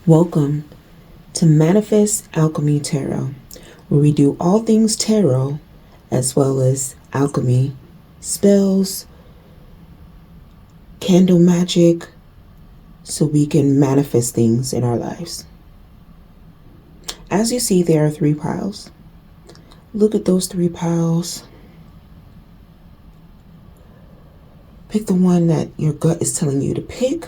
Welcome to Manifest Alchemy Tarot, where we do all things tarot as well as alchemy, spells, candle-magick, so we can manifest things in our lives. As you see, there are 3 piles. Look at those 3 piles. Pick the one that your gut is telling you to pick.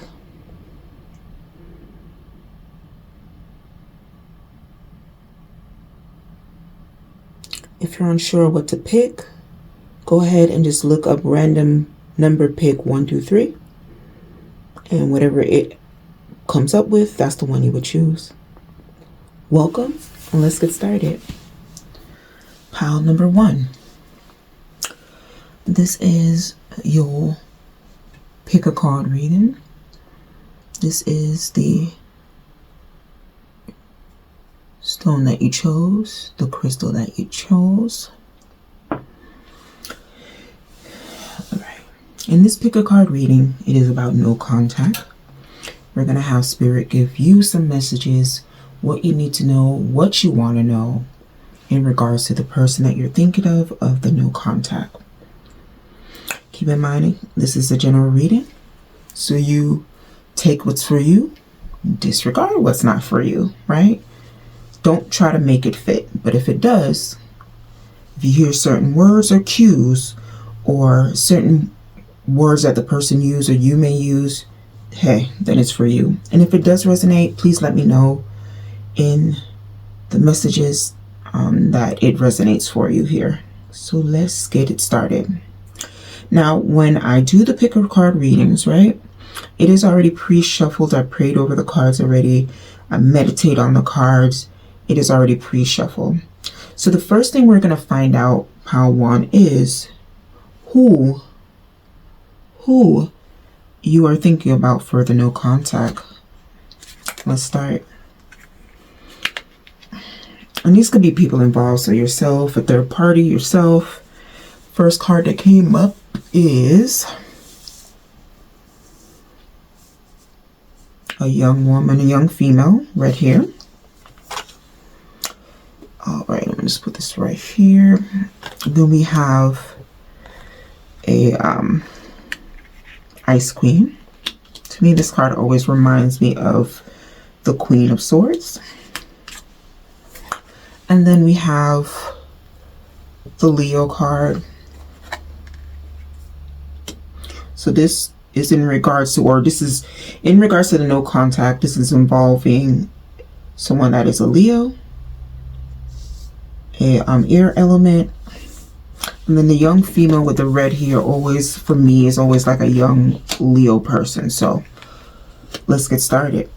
If you're unsure what to pick, go ahead and just look up random number pick 1, 2, 3. And whatever it comes up with, that's the one you would choose. Welcome, and let's get started. Pile number 1. This is your pick a card reading. This is the stone that you chose, the crystal that you chose. Alright. In this pick a card reading, it is about no contact. We're going to have Spirit give you some messages, what you need to know, what you want to know in regards to the person that you're thinking of the no contact. Keep in mind, this is a general reading, so you take what's for you, disregard what's not for you, right? Don't try to make it fit, but if it does, if you hear certain words or cues or certain words that the person used or you may use, hey, then it's for you. And if it does resonate, please let me know in the messages that it resonates for you here. So let's get it started. Now, when I do the pick a card readings, right, it is already pre-shuffled. I prayed over the cards already. I meditate on the cards. It is already pre-shuffled. So the first thing we're going to find out, pile 1, is who you are thinking about for the no contact. Let's start. And these could be people involved, so yourself, a third party, yourself. First card that came up is a young woman, a young female, right here. All right, let me just put this right here. Then we have a Ice Queen. To me, this card always reminds me of the Queen of Swords. And then we have the Leo card. So this is in regards to, or this is in regards to the no contact. This is involving someone that is a Leo, a air element, and then the young female with the red hair always, for me, is always like a young Leo person. So let's get started.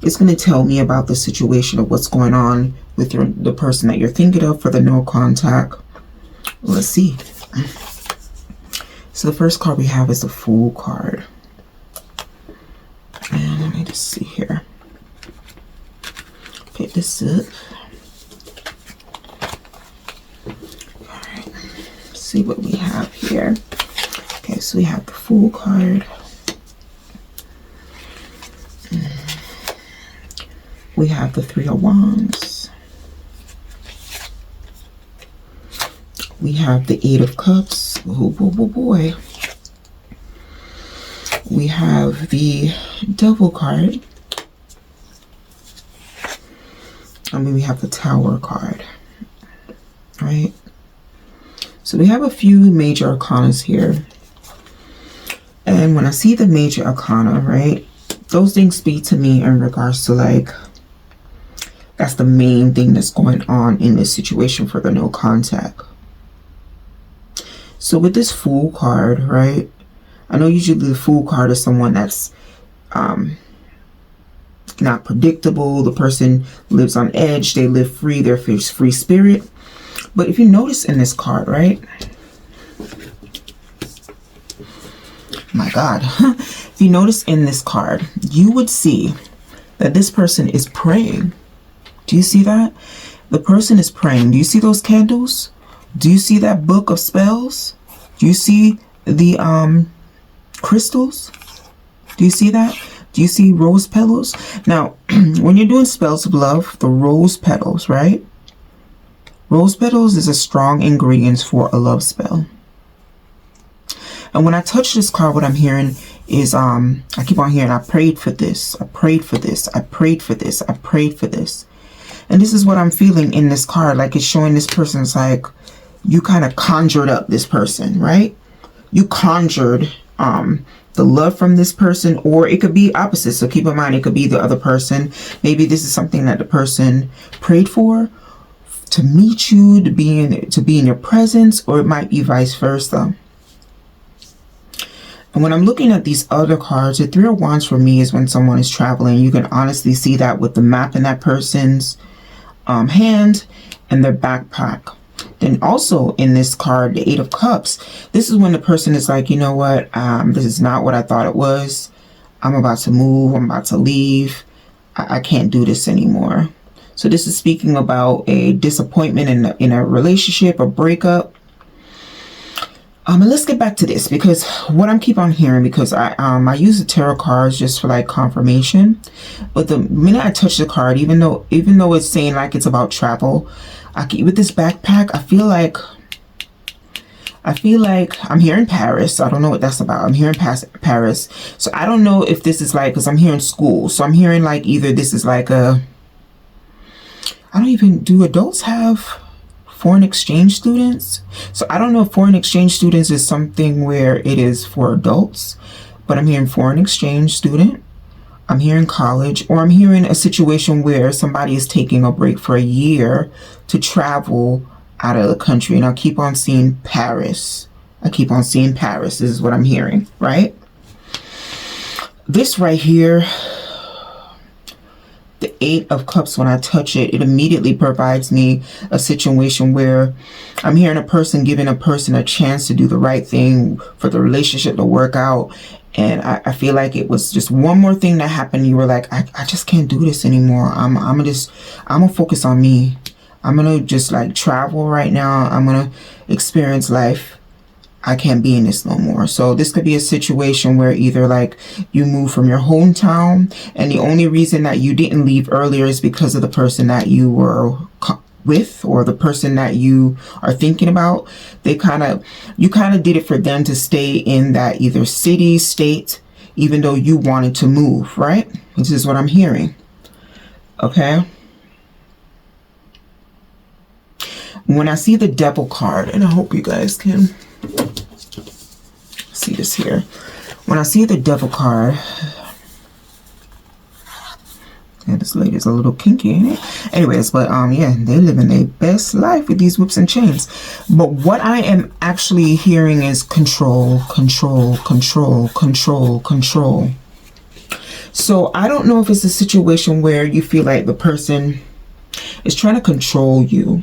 It's going to tell me about the situation of what's going on with the person that you're thinking of for the no contact. Let's see. So the first card we have is the Fool card. And let me just see here. Pick this up. Alright. See what we have here. Okay, so we have the Fool card. We have the 3 of Wands. We have the 8 of Cups. Oh boy. We have the Devil card. And then we have the Tower card. Right? So we have a few major arcanas here. And when I see the major arcana, right, those things speak to me in regards to, like, that's the main thing that's going on in this situation for the no contact. So with this Fool card, right, I know usually the Fool card is someone that's not predictable. The person lives on edge. They live free. They're free spirit. But if you notice in this card, right, my God, if you notice in this card, you would see that this person is praying. Do you see that? The person is praying. Do you see those candles? Do you see that book of spells? Do you see the crystals? Do you see that? Do you see rose petals? Now, when you're doing spells of love, the rose petals, right? Rose petals is a strong ingredient for a love spell. And when I touch this card, what I'm hearing is, I keep on hearing, I prayed for this, I prayed for this, I prayed for this, I prayed for this. And this is what I'm feeling in this card. Like it's showing this person's like, you kind of conjured up this person, right? You conjured the love from this person, or it could be opposite. So keep in mind, it could be the other person. Maybe this is something that the person prayed for, to meet you, to be in your presence, or it might be vice versa. And when I'm looking at these other cards, the Three of Wands for me is when someone is traveling. You can honestly see that with the map in that person's hand and their backpack. Then also in this card, the Eight of Cups, this is when the person is like, you know what, this is not what I thought it was. I'm about to move. I'm about to leave. I can't do this anymore. So this is speaking about a disappointment in a relationship, a breakup. And let's get back to this, because what I'm keep on hearing, because I use the tarot cards just for like confirmation, but the minute I touch the card, even though it's saying like it's about travel, with this backpack, I feel like I'm here in Paris. I don't know what that's about. I'm here in Paris. So I don't know if this is like, because I'm here in school. So I'm hearing like either this is like do adults have foreign exchange students? So I don't know if foreign exchange students is something where it is for adults, but I'm hearing foreign exchange student. I'm hearing college, or I'm hearing a situation where somebody is taking a break for a year to travel out of the country. And I keep on seeing Paris. I keep on seeing Paris. This is what I'm hearing, right? This right here, the Eight of Cups, when I touch it, it immediately provides me a situation where I'm hearing a person giving a person a chance to do the right thing for the relationship to work out. And I feel like it was just one more thing that happened. You were like, I just can't do this anymore. I'm gonna focus on me. I'm gonna just like travel right now. I'm gonna experience life. I can't be in this no more. So this could be a situation where either like you move from your hometown, and the only reason that you didn't leave earlier is because of the person that you were with, or the person that you are thinking about. You kind of did it for them to stay in that either city, state, even though you wanted to move, right? This is what I'm hearing. Okay. When I see the Devil card, and I hope you guys can see this here. When I see the Devil card, yeah, this lady's a little kinky, ain't it? Anyways, but yeah, they're living their best life with these whips and chains. But what I am actually hearing is control, control, control, control, control. So I don't know if it's a situation where you feel like the person is trying to control you.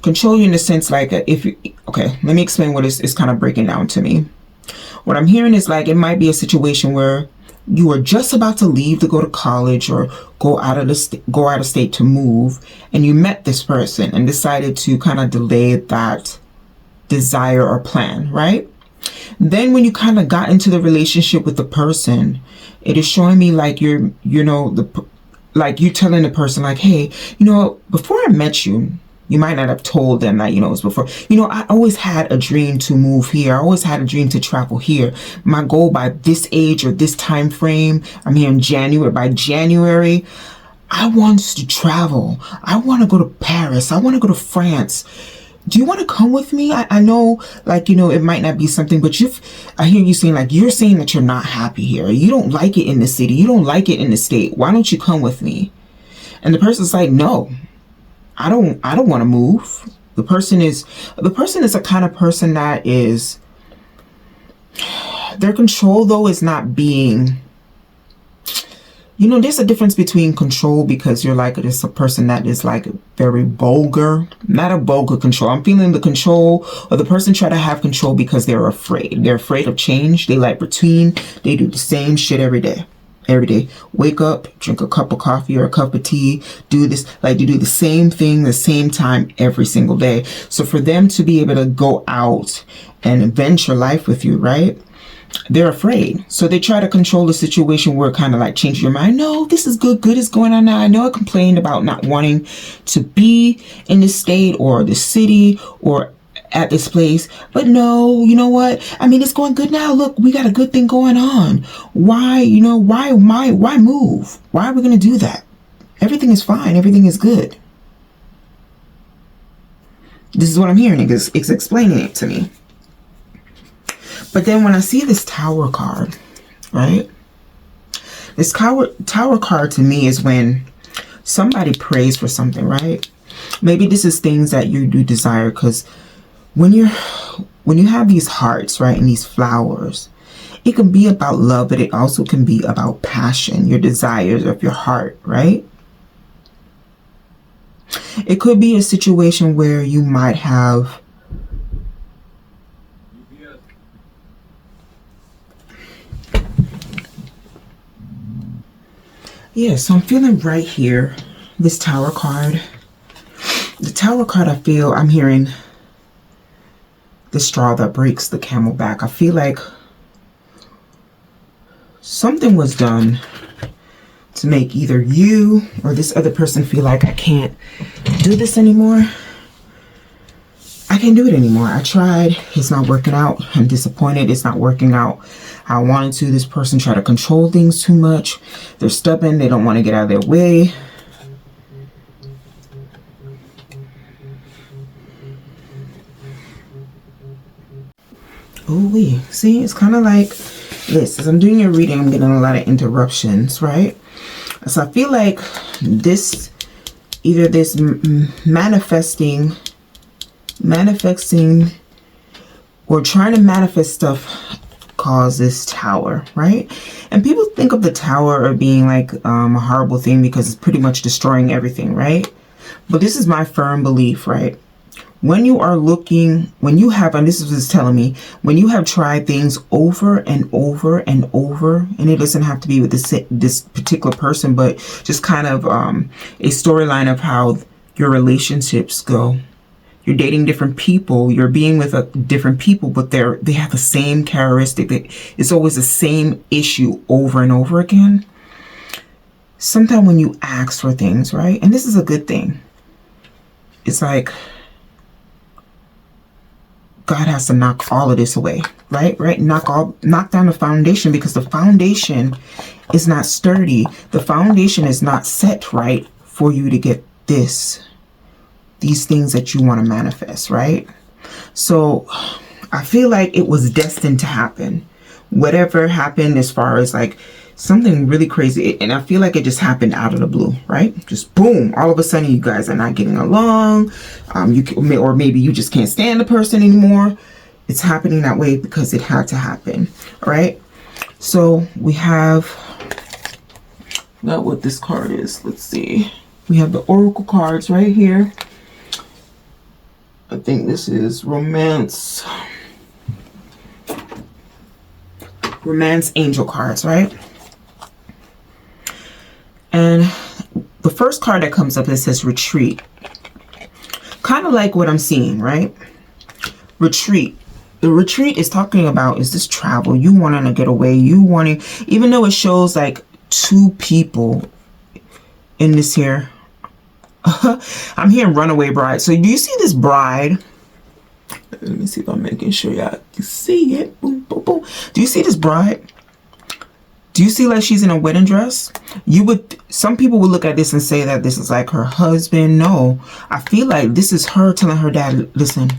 Control you in the sense like, okay, let me explain what it's kind of breaking down to me. What I'm hearing is like, it might be a situation where you are just about to leave to go to college, or go out of state to move, and you met this person and decided to kind of delay that desire or plan, right? Then when you kind of got into the relationship with the person, it is showing me like you're telling the person like, hey, before I met you, you might not have told them that, it was before. I always had a dream to move here. I always had a dream to travel here. My goal by this age or this time frame, I'm here in January. By January, I want to travel. I want to go to Paris. I want to go to France. Do you want to come with me? I know, it might not be something, but I hear you saying, you're saying that you're not happy here. You don't like it in the city. You don't like it in the state. Why don't you come with me? And the person's like, no. I don't want to move. The person is a kind of person that is, their control though is not being, there's a difference between control, because you're like, it's a person that is like very vulgar, not a vulgar control. I'm feeling the control, or the person try to have control because they're afraid. They're afraid of change. They like routine. They do the same shit every day. Every day, wake up, drink a cup of coffee or a cup of tea, do this, you do the same thing, the same time every single day. So for them to be able to go out and venture life with you, right? they're afraid. So they try to control the situation where it kind of like changes your mind. No, this is good. Good is going on now. I know I complained about not wanting to be in this state or the city or at this place, but no, you know what? I mean, it's going good now. Look, we got a good thing going on. Why, you know, why move? Why are we going to do that? Everything is fine. Everything is good. This is what I'm hearing. It's explaining it to me. But then when I see this Tower card, right? This Tower card to me is when somebody prays for something, right? Maybe this is things that you do desire, because when you have these hearts, right, and these flowers, it can be about love, but it also can be about passion, your desires of your heart, right? It could be a situation where you might have so I'm feeling right here, this Tower card. The Tower card, I'm hearing the straw that breaks the camel back. I feel like something was done to make either you or this other person feel like I can't do this anymore. I can't do it anymore. I tried. It's not working out. I'm disappointed. It's not working out how I wanted to. This person tried to control things too much. They're stubborn. They don't want to get out of their way. Oh, see, it's kind of like this. As I'm doing your reading, I'm getting a lot of interruptions, right? So I feel like this, either this manifesting or trying to manifest stuff causes Tower, right? And people think of the Tower of being like a horrible thing because it's pretty much destroying everything, right? But this is my firm belief, right? When you are looking, when you have, and this is what it's telling me, when you have tried things over and over and over, and it doesn't have to be with this particular person, but just kind of a storyline of how your relationships go. You're dating different people, you're being with different people, but they have the same characteristic. It's always the same issue over and over again. Sometimes when you ask for things, right? And this is a good thing. It's like God has to knock all of this away, right? Knock down the foundation, because the foundation is not sturdy. The foundation is not set right for you to get these things that you want to manifest, right? So I feel like it was destined to happen. Whatever happened, as far as like something really crazy, and I feel like it just happened out of the blue, right? Just boom, all of a sudden you guys are not getting along, or maybe you just can't stand the person anymore. It's happening that way because it had to happen. All right, so we have what this card is. Let's see, we have the oracle cards right here. I think this is romance angel cards, right? And the first card that comes up, it says retreat. Kind of like what I'm seeing, right? Retreat. The retreat is talking about, is this travel? You wanting to get away. You wanting, even though it shows like two people in this here. I'm hearing runaway bride. So do you see this bride? Let me see if I'm making sure y'all can see it. Boom, boom, boom. Do you see this bride? Do you see like she's in a wedding dress? Some people would look at this and say that this is like her husband. No, I feel like this is her telling her dad, listen,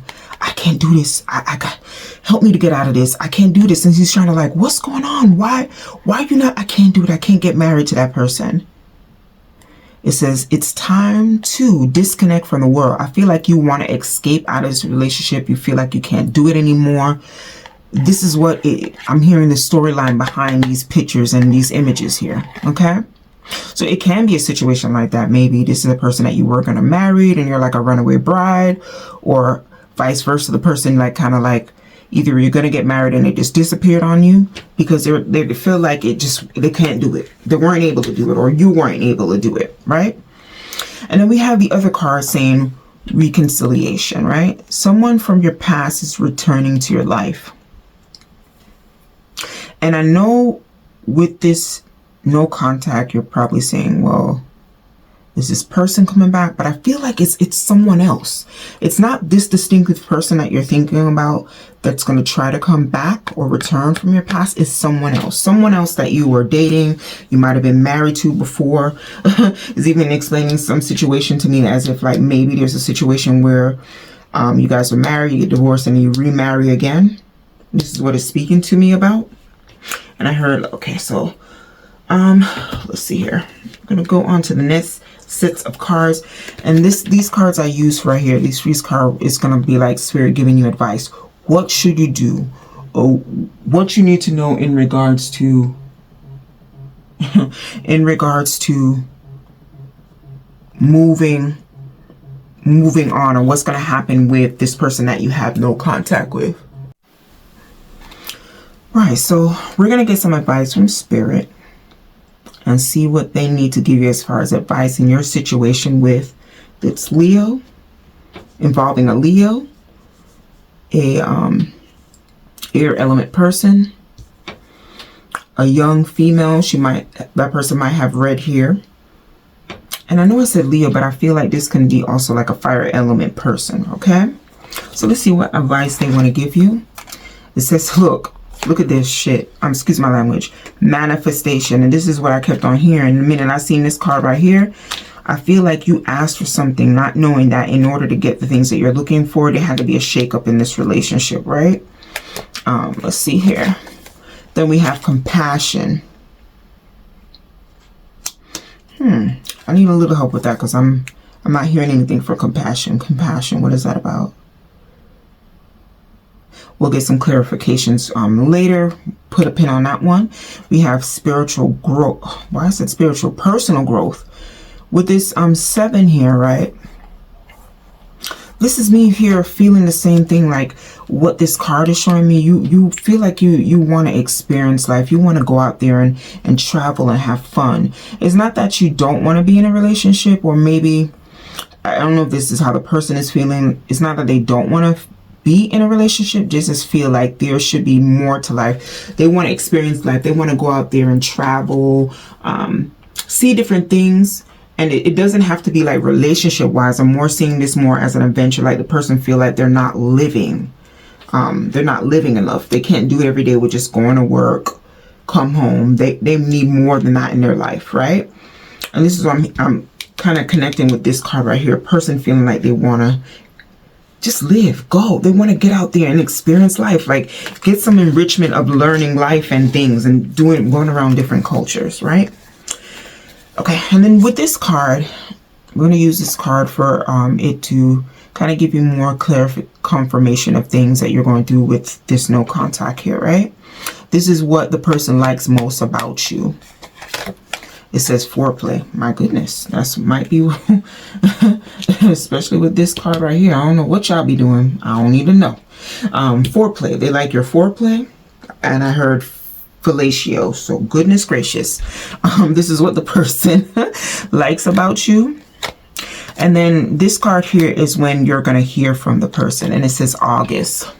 I can't do this. I got, help me to get out of this. I can't do this. And he's trying to like, what's going on? Why you not? I can't do it. I can't get married to that person. It says it's time to disconnect from the world. I feel like you want to escape out of this relationship. You feel like you can't do it anymore. This is what I'm hearing, the storyline behind these pictures and these images here. Okay. So it can be a situation like that. Maybe this is a person that you were going to marry and you're like a runaway bride, or vice versa. The person like kind of like, either you're going to get married and it just disappeared on you because they feel like they can't do it. They weren't able to do it, or you weren't able to do it, right? And then we have the other card saying reconciliation, right? Someone from your past is returning to your life. And I know with this no contact, you're probably saying, well, is this person coming back? But I feel like it's someone else. It's not this distinctive person that you're thinking about that's going to try to come back or return from your past. It's someone else. Someone else that you were dating, you might have been married to before. Is even explaining some situation to me as if like maybe there's a situation where you guys were married, you get divorced, and you remarry again. This is what it's speaking to me about. And I heard, okay, so let's see here. I'm gonna go on to the next sets of cards, and these cards I use right here, these three cards is gonna be like Spirit giving you advice. What should you do, or what you need to know in regards to in regards to moving on, or what's gonna happen with this person that you have no contact with. Right, so we're gonna get some advice from Spirit and see what they need to give you as far as advice in your situation with this Leo, involving a Leo, a air element person, a young female. That person might have red hair. And I know I said Leo, but I feel like this can be also like a fire element person, okay? So let's see what advice they want to give you. It says, look at this shit. Excuse my language. Manifestation. And this is what I kept on hearing. The minute I seen this card right here, I feel like you asked for something, not knowing that in order to get the things that you're looking for, there had to be a shakeup in this relationship, right? Let's see here. Then we have compassion. I need a little help with that because I'm not hearing anything for compassion. Compassion, what is that about? We'll get some clarifications later. Put a pin on that one. We have spiritual growth. Why is it spiritual? Personal growth. With this 7 here, right? This is me here feeling the same thing like what this card is showing me. You feel like you want to experience life. You want to go out there and travel and have fun. It's not that you don't want to be in a relationship, or maybe, I don't know if this is how the person is feeling. It's not that they don't want to be in a relationship, just feel like there should be more to life. They want to experience life. They want to go out there and travel, see different things. And it doesn't have to be like relationship wise. I'm more seeing this more as an adventure. Like the person feel like they're not living. They're not living enough. They can't do it every day with just going to work, come home. They need more than that in their life, right? And this is what I'm kind of connecting with this card right here. A person feeling like they want to just live, go. They want to get out there and experience life, like get some enrichment of learning life and things and going around different cultures, right? Okay, and then with this card, we're going to use this card for it to kind of give you more confirmation of things that you're going through with this no contact here, right? This is what the person likes most about you. It says foreplay. My goodness, that's might be, especially with this card right here. I don't know what y'all be doing. I don't even know. Foreplay. They like your foreplay. And I heard fellatio. So goodness gracious. This is what the person likes about you. And then this card here is when you're going to hear from the person. And it says August.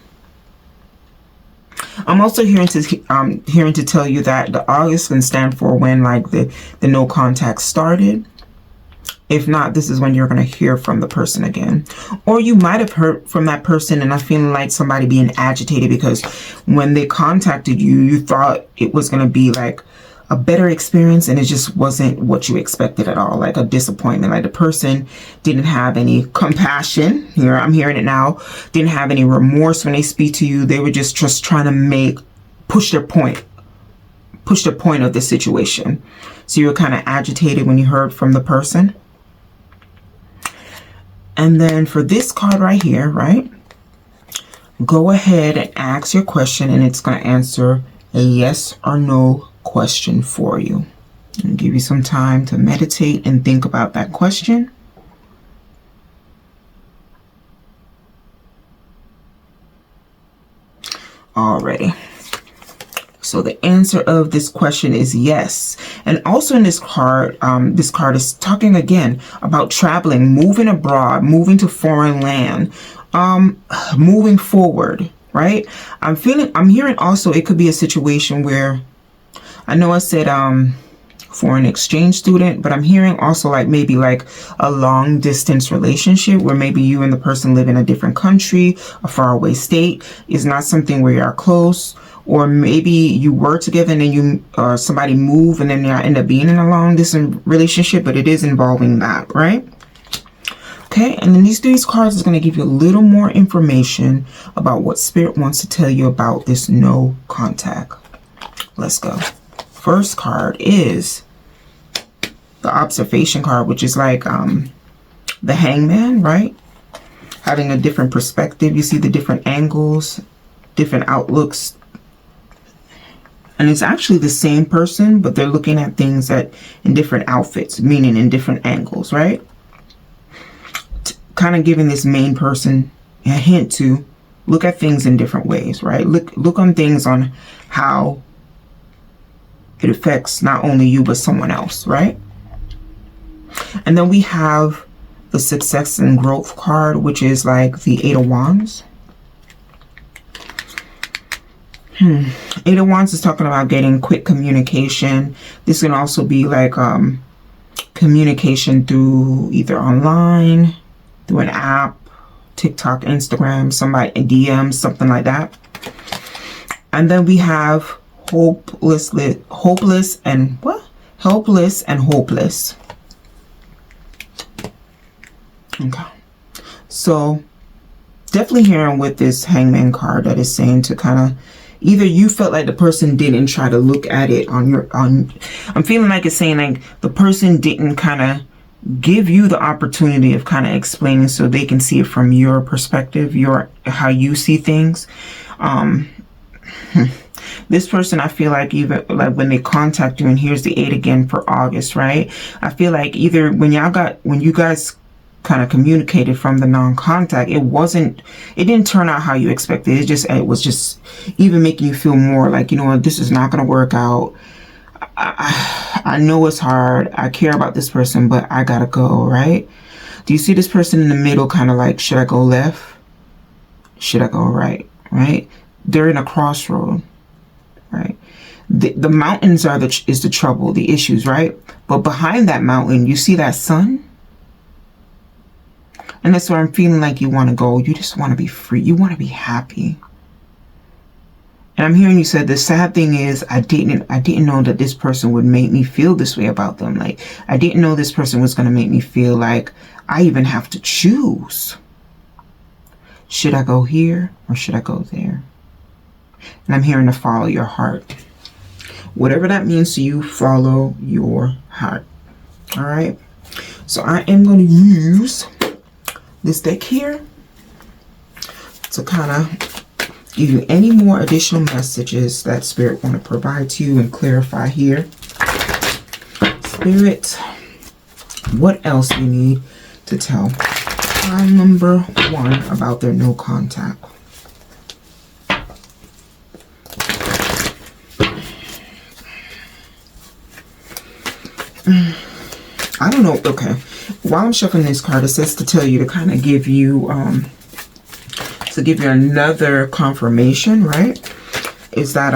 I'm also hearing to tell you that the August can stand for when like the no contact started. If not, this is when you're going to hear from the person again. Or you might have heard from that person and I'm feeling like somebody being agitated because when they contacted you, you thought it was going to be like a better experience and it just wasn't what you expected at all. Like a disappointment. Like the person didn't have any compassion. Here, I'm hearing it now. Didn't have any remorse when they speak to you. They were just trying to push their point of the situation. So you were kind of agitated when you heard from the person. And then for this card right here, right? Go ahead and ask your question and it's going to answer a yes or no question for you. And give you some time to meditate and think about that question. Alrighty. So the answer of this question is yes. And also in this card is talking again about traveling, moving abroad, moving to foreign land, moving forward, right? I'm hearing also it could be a situation where, I know I said foreign exchange student, but I'm hearing also like maybe like a long distance relationship where maybe you and the person live in a different country, a faraway state, is not something where you are close. Or maybe you were together and then you somebody move and then you end up being in a long distance relationship, but it is involving that, right? Okay, and then these cards is going to give you a little more information about what Spirit wants to tell you about this no contact. Let's go. First card is the observation card, which is like the hangman, right? Having a different perspective. You see the different angles, different outlooks. And it's actually the same person, but they're looking at things in different outfits, meaning in different angles, right? Kind of giving this main person a hint to look at things in different ways, right? Look on things on how it affects not only you, but someone else, right? And then we have the success and growth card, which is like the Eight of Wands. Eight of Wands is talking about getting quick communication. This can also be like communication through either online, through an app, TikTok, Instagram, somebody, a DM, something like that. And then we have hopeless and what? Helpless and hopeless. Okay. So definitely hearing with this hangman card that is saying to kind of, either you felt like the person didn't try to look at it I'm feeling like it's saying like the person didn't kind of give you the opportunity of kind of explaining so they can see it from your perspective, how you see things. This person, I feel like even like when they contact you, and here's the 8 again for August, right? I feel like either when you guys kind of communicated from the non-contact, it didn't turn out how you expected. It was just even making you feel more like, you know what, this is not going to work out. I know it's hard. I care about this person, but I gotta go, right? Do you see this person in the middle, kind of like, should I go left? Should I go right? Right? They're in a crossroad, right? The mountains is the trouble, the issues, right? But behind that mountain, you see that sun? And that's where I'm feeling like you want to go. You just want to be free. You want to be happy. And I'm hearing you said the sad thing is I didn't know that this person would make me feel this way about them. Like I didn't know this person was going to make me feel like I even have to choose. Should I go here or should I go there? And I'm hearing to follow your heart. Whatever that means to you, follow your heart. All right. So I am going to use this deck here to kind of give you any more additional messages that Spirit want to provide to you and clarify here. Spirit, what else you need to tell card number 1 about their no contact? I don't know. Okay. While I'm shuffling this card, it says to tell you to kind of give you another confirmation, right? Is that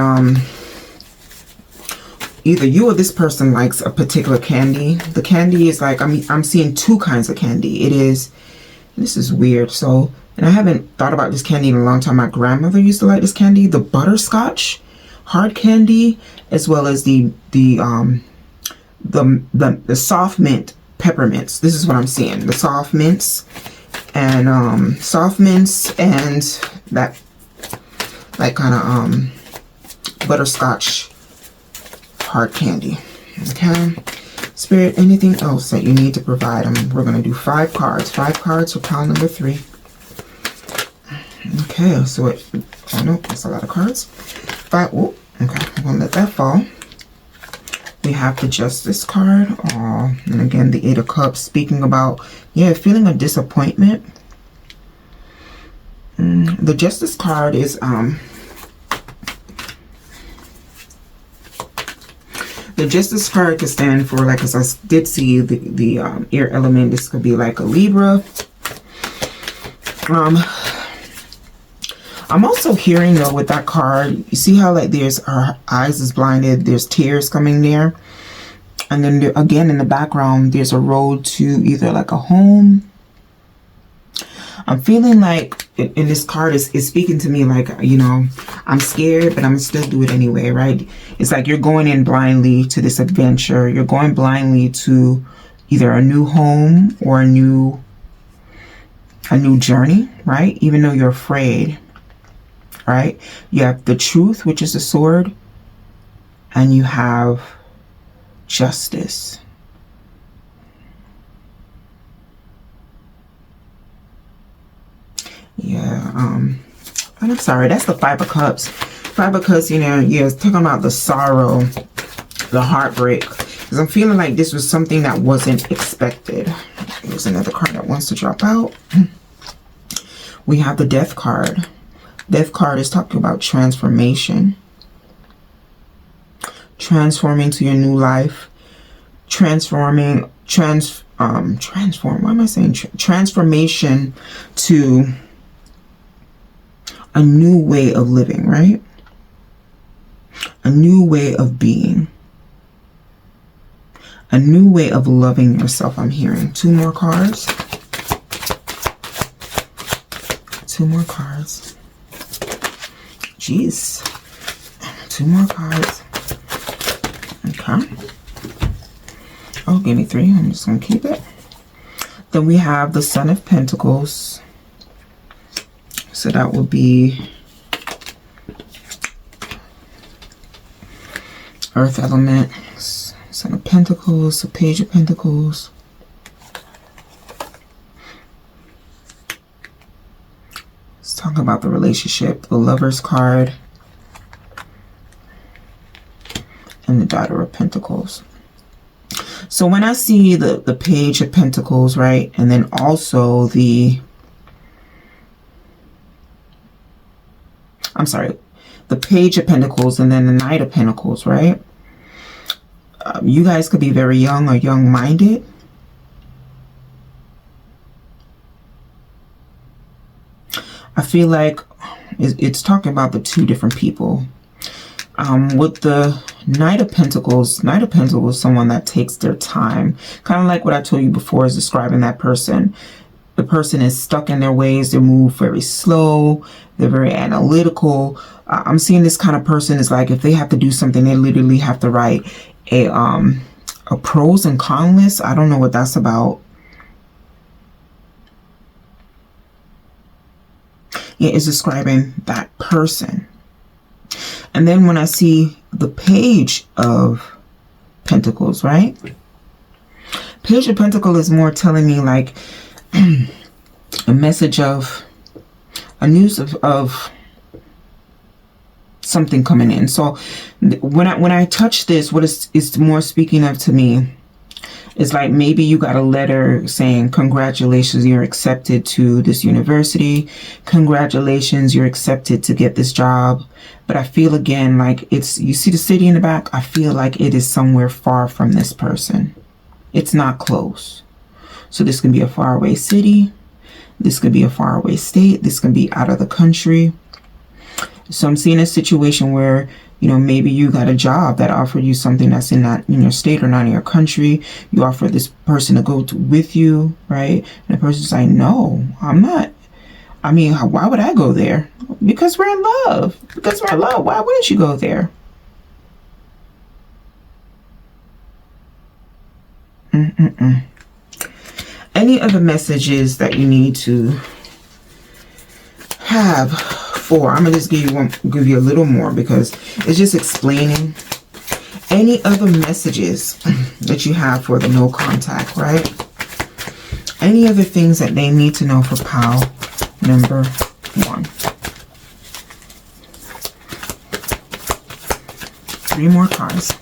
either you or this person likes a particular candy. The candy is like, I'm seeing 2 kinds of candy. This is weird. So, and I haven't thought about this candy in a long time. My grandmother used to like this candy, the butterscotch hard candy, as well as the soft mint peppermints. This is what I'm seeing. The soft mints and that like kind of butterscotch hard candy. Okay, Spirit, anything else that you need to provide them? We're going to do 5 cards. 5 cards for pile number 3. Okay, so oh no, that's a lot of cards. 5. Oh, okay, I'm going to let that fall. We have the Justice card, and again the 8 of Cups, speaking about, feeling a disappointment. The Justice card is, the Justice card could stand for, like, as I did see the air element, this could be like a Libra. I'm also hearing though with that card, you see how like there's her eyes is blinded, there's tears coming there. And then there, again in the background, there's a road to either like a home. I'm feeling like in this card is speaking to me like, you know, I'm scared, but I'm still do it anyway, right? It's like you're going in blindly to this adventure. You're going blindly to either a new home or a new journey, right? Even though you're afraid, right? You have the truth, which is the sword, and you have justice. Yeah, and I'm sorry, that's the Five of Cups. Five of Cups, you know, yeah, it's talking about the sorrow, the heartbreak. Because I'm feeling like this was something that wasn't expected. There's another card that wants to drop out. We have the Death card. Death card is talking about transformation. Transforming to your new life. Transformation to a new way of living, right? A new way of being. A new way of loving yourself, I'm hearing. Two more cards. Two more cards. Jeez. Two more cards. Okay. Oh, give me three. I'm just going to keep it. Then we have the Son of Pentacles. So that will be Earth element. Son of Pentacles, the Page of Pentacles. Let's talk about the relationship. The Lover's card. And the Daughter of Pentacles. So when I see the Page of Pentacles, right? And then also the... I'm sorry. The Page of Pentacles and then the Knight of Pentacles, right? You guys could be very young or young-minded. I feel like it's talking about the two different people. With the Knight of Pentacles is someone that takes their time. Kind of like what I told you before is describing that person. The person is stuck in their ways. They move very slow. They're very analytical. I'm seeing this kind of person is like if they have to do something, they literally have to write a pros and con list. I don't know what that's about. Yeah, it's describing that person. And then when I see the Page of Pentacles, right? Page of Pentacles is more telling me like a message of a news of something coming in. So when I touch this, what is more speaking of to me is like maybe you got a letter saying congratulations, you're accepted to this university. Congratulations, you're accepted to get this job. But I feel again like it's, you see the city in the back? I feel like it is somewhere far from this person. It's not close. So this can be a faraway city. This could be a faraway state. This can be out of the country. So I'm seeing a situation where, you know, maybe you got a job that offered you something that's in your state or not in your country. You offer this person to go with you, right? And the person's like, no, I'm not. I mean, why would I go there? Because we're in love. Because we're in love. Why wouldn't you go there? Any other messages that you need to have for? I'm gonna just give you a little more because it's just explaining. Any other messages that you have for the no contact, right? Any other things that they need to know for pile number 1? 3 more cards.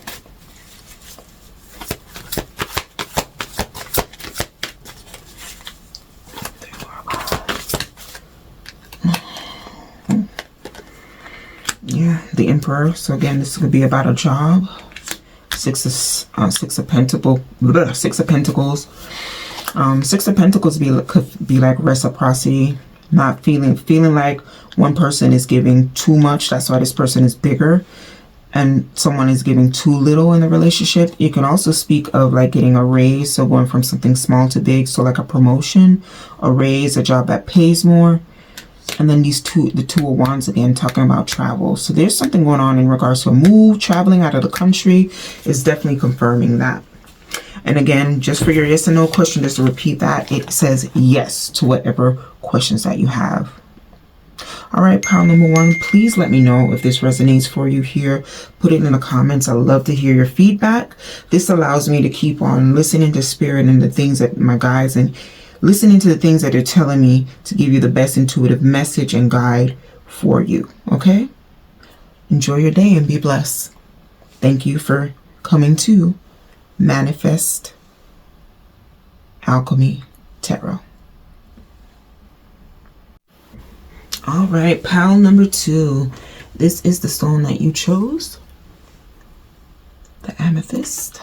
Yeah, the Emperor. So again, this could be about a job. Six of Pentacles. Six of Pentacles could be like reciprocity, not feeling like one person is giving too much. That's why this person is bigger, and someone is giving too little in the relationship. You can also speak of like getting a raise, so going from something small to big, so like a promotion, a raise, a job that pays more. And then the Two of Wands again, talking about travel. So there's something going on in regards to a move, traveling out of the country is definitely confirming that. And again, just for your yes and no question, just to repeat that, it says yes to whatever questions that you have. All right, pile number 1, please let me know if this resonates for you here. Put it in the comments. I love to hear your feedback. This allows me to keep on listening to spirit and the things that my guides, and listening to the things that they're telling me to give you the best intuitive message and guide for you. Okay? Enjoy your day and be blessed. Thank you for coming to Manifest Alchemy Tarot. All right, pile number 2. This is the stone that you chose, the amethyst.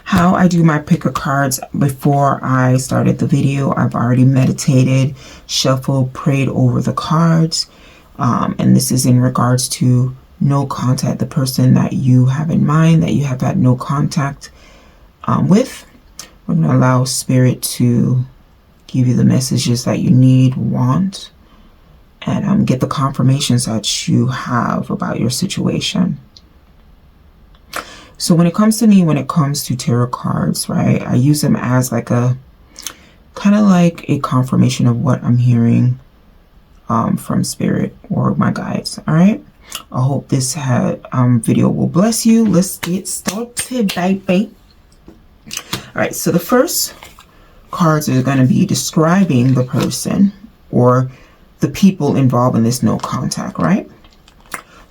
How I do my pick of cards before I started the video, I've already meditated, shuffled, prayed over the cards, and this is in regards to no contact, the person that you have in mind that you have had no contact with. We're going to allow spirit to give you the messages that you need, want, and get the confirmations that you have about your situation. So when it comes to me, when it comes to tarot cards, right, I use them as like a kind of like a confirmation of what I'm hearing from spirit or my guides. All right, I hope this video will bless you. Let's get started, baby. All right, so the first cards are going to be describing the person or the people involved in this no contact, right?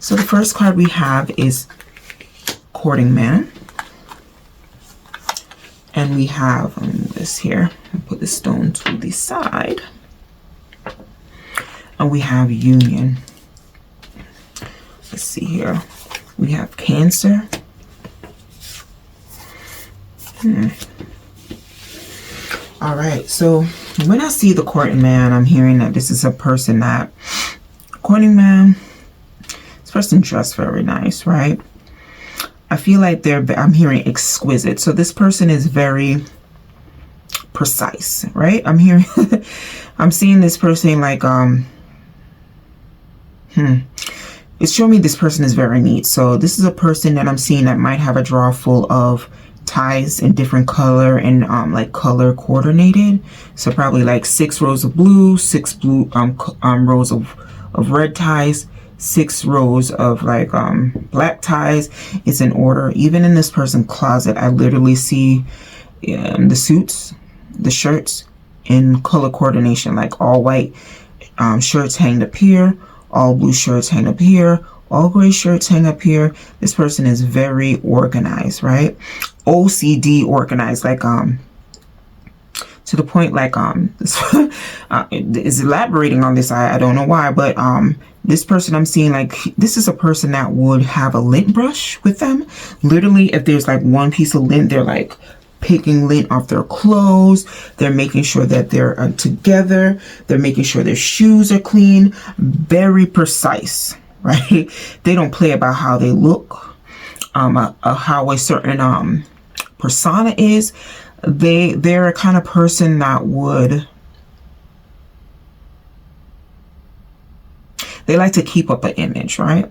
So the first card we have is Courting Man, and we have this here. I'll put the stone to the side, and we have Union. Let's see here. We have Cancer. All right, so when I see the Courting Man, I'm hearing that this is a person that, Courting Man, this person dressed very nice, right? I feel like I'm hearing exquisite. So this person is very precise, right? I'm hearing, I'm seeing this person like, it's showing me this person is very neat. So this is a person that I'm seeing that might have a drawer full of ties in different color and like color coordinated. So probably like 6 rows of blue, 6 blue rows of red ties, 6 rows of like black ties. It's in order. Even in this person's closet, I literally see the suits, the shirts in color coordination, like all white shirts hang up here, all blue shirts hang up here, all gray shirts hang up here. This person is very organized, right? OCD organized, like to the point like is elaborating on this. I don't know why, but this person I'm seeing, like, this is a person that would have a lint brush with them. Literally, if there's like one piece of lint, they're like picking lint off their clothes. They're making sure that they're together. They're making sure their shoes are clean. Very precise, right? They don't play about how they look, how a certain persona is. They're a kind of person that would, they like to keep up an image, right?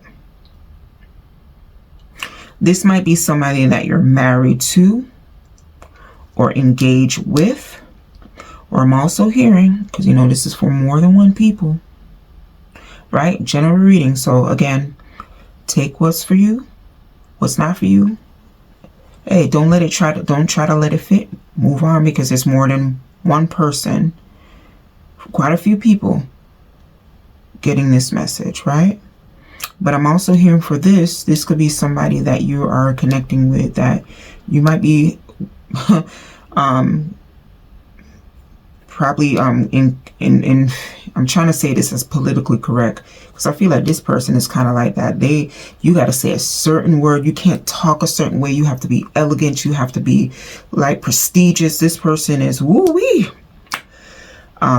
This might be somebody that you're married to or engaged with, or I'm also hearing, because you know this is for more than one people, right? General reading. So again, take what's for you, what's not for you. Hey, don't try to let it fit. Move on, because there's more than one person, quite a few people getting this message, right? But I'm also hearing for this could be somebody that you are connecting with, that you might be probably in I'm trying to say this as politically correct, because I feel like this person is kind of like that. You got to say a certain word. You can't talk a certain way. You have to be elegant. You have to be like prestigious. This person is woo-wee.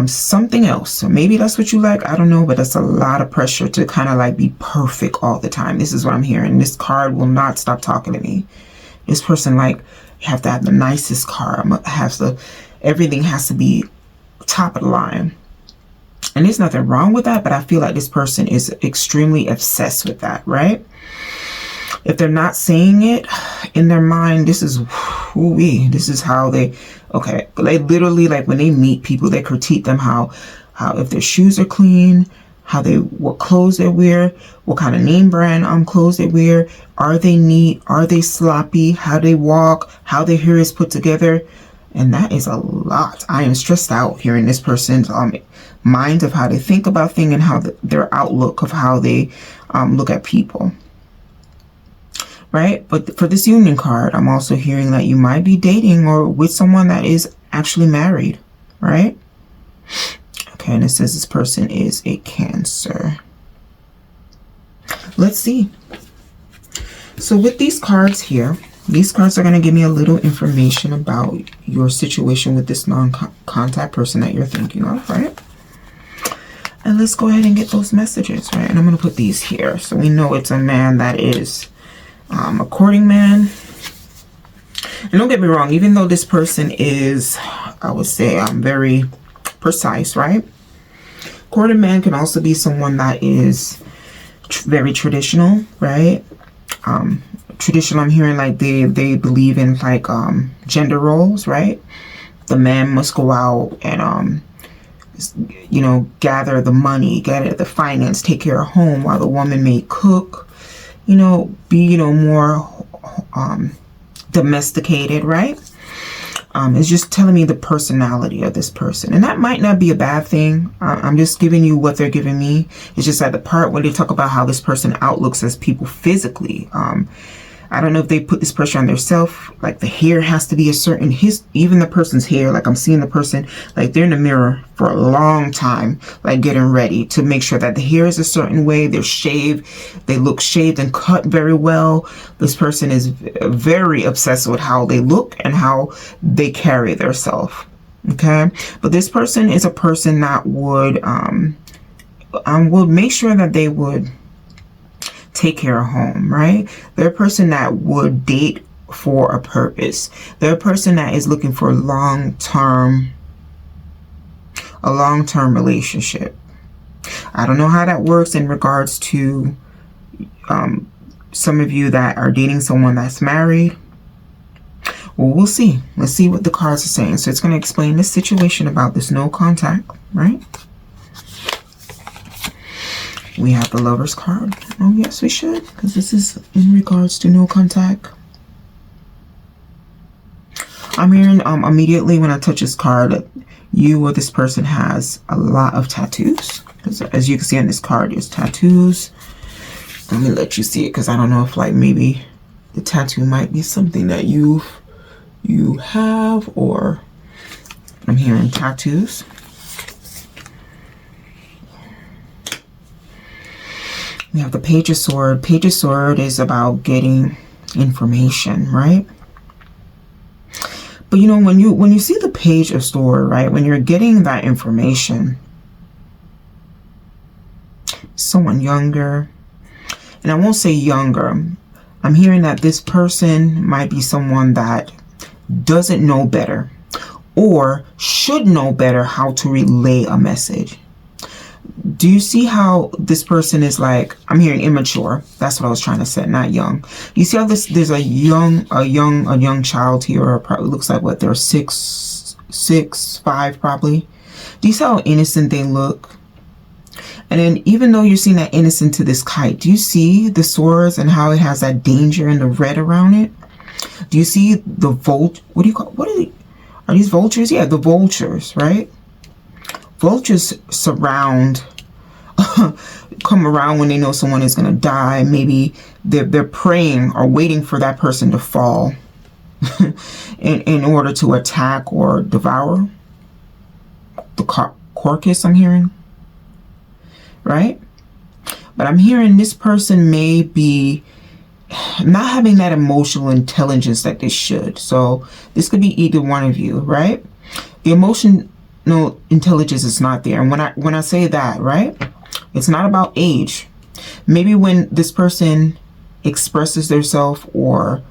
something else. So maybe that's what you like. I don't know, but that's a lot of pressure to kind of like be perfect all the time. This is what I'm hearing. This card will not stop talking to me. This person, like, you have to have the nicest car. Everything has to be top of the line. And there's nothing wrong with that, but I feel like this person is extremely obsessed with that, right? If they're not saying it in their mind, this is how they, okay, they literally, like, when they meet people, they critique them how if their shoes are clean, what clothes they wear, what kind of name brand clothes they wear, are they neat, are they sloppy, how they walk, how their hair is put together. And that is a lot. I am stressed out hearing this person's mind of how they think about things and how their outlook of how they look at people. Right? But for this union card, I'm also hearing that you might be dating or with someone that is actually married. Right? Okay, and it says this person is a Cancer. Let's see. So with these cards here, these cards are going to give me a little information about your situation with this non-contact person that you're thinking of, right? And let's go ahead and get those messages, right? And I'm going to put these here so we know it's a man that is a courting man. And don't get me wrong, even though this person is, I would say, very precise, right? Courting man can also be someone that is very traditional, right? Traditional, I'm hearing like they believe in like gender roles, right? The man must go out and gather the money, gather the finance, take care of home, while the woman may cook, be more domesticated, right? It's just telling me the personality of this person, and that might not be a bad thing. I'm just giving you what they're giving me. It's just like the part where they talk about how this person outlooks as people physically. I don't know if they put this pressure on themselves, like the hair has to be a certain, even the person's hair, like I'm seeing the person, like they're in the mirror for a long time, like getting ready to make sure that the hair is a certain way, they're shaved, they look shaved and cut very well. This person is very obsessed with how they look and how they carry themselves, okay? But this person is a person that would make sure that they would take care of home, right? They're a person that would date for a purpose. They're a person that is looking for a long-term relationship. I don't know how that works in regards to some of you that are dating someone that's married. Well, we'll see. Let's see what the cards are saying. So it's going to explain this situation about this no contact, right? We have the Lover's card. Oh, yes, we should, because this is in regards to no contact. I'm hearing immediately when I touch this card that you or this person has a lot of tattoos. As you can see on this card, there's tattoos. Let me let you see it, because I don't know if like maybe the tattoo might be something that you have, or I'm hearing tattoos. We have the Page of Swords. Page of Swords is about getting information, right? But when you see the Page of Swords, right, when you're getting that information, someone younger, and I won't say younger, I'm hearing that this person might be someone that doesn't know better or should know better how to relay a message. Do you see how this person is like, I'm hearing immature. That's what I was trying to say, not young. You see how there's a young child here, or probably looks like what, they're 6, 5 probably. Do you see how innocent they look? And then even though you're seeing that innocent to this kite, do you see the swords and how it has that danger and the red around it? Do you see the are these vultures? Yeah, the vultures, right? Vultures surround, come around when they know someone is going to die. Maybe they're praying or waiting for that person to fall in order to attack or devour the carcass, I'm hearing, right? But I'm hearing this person may be not having that emotional intelligence that they should. So this could be either one of you, right? The emotion emotional intelligence is not there. And when I say that, right, it's not about age. Maybe when this person expresses themselves or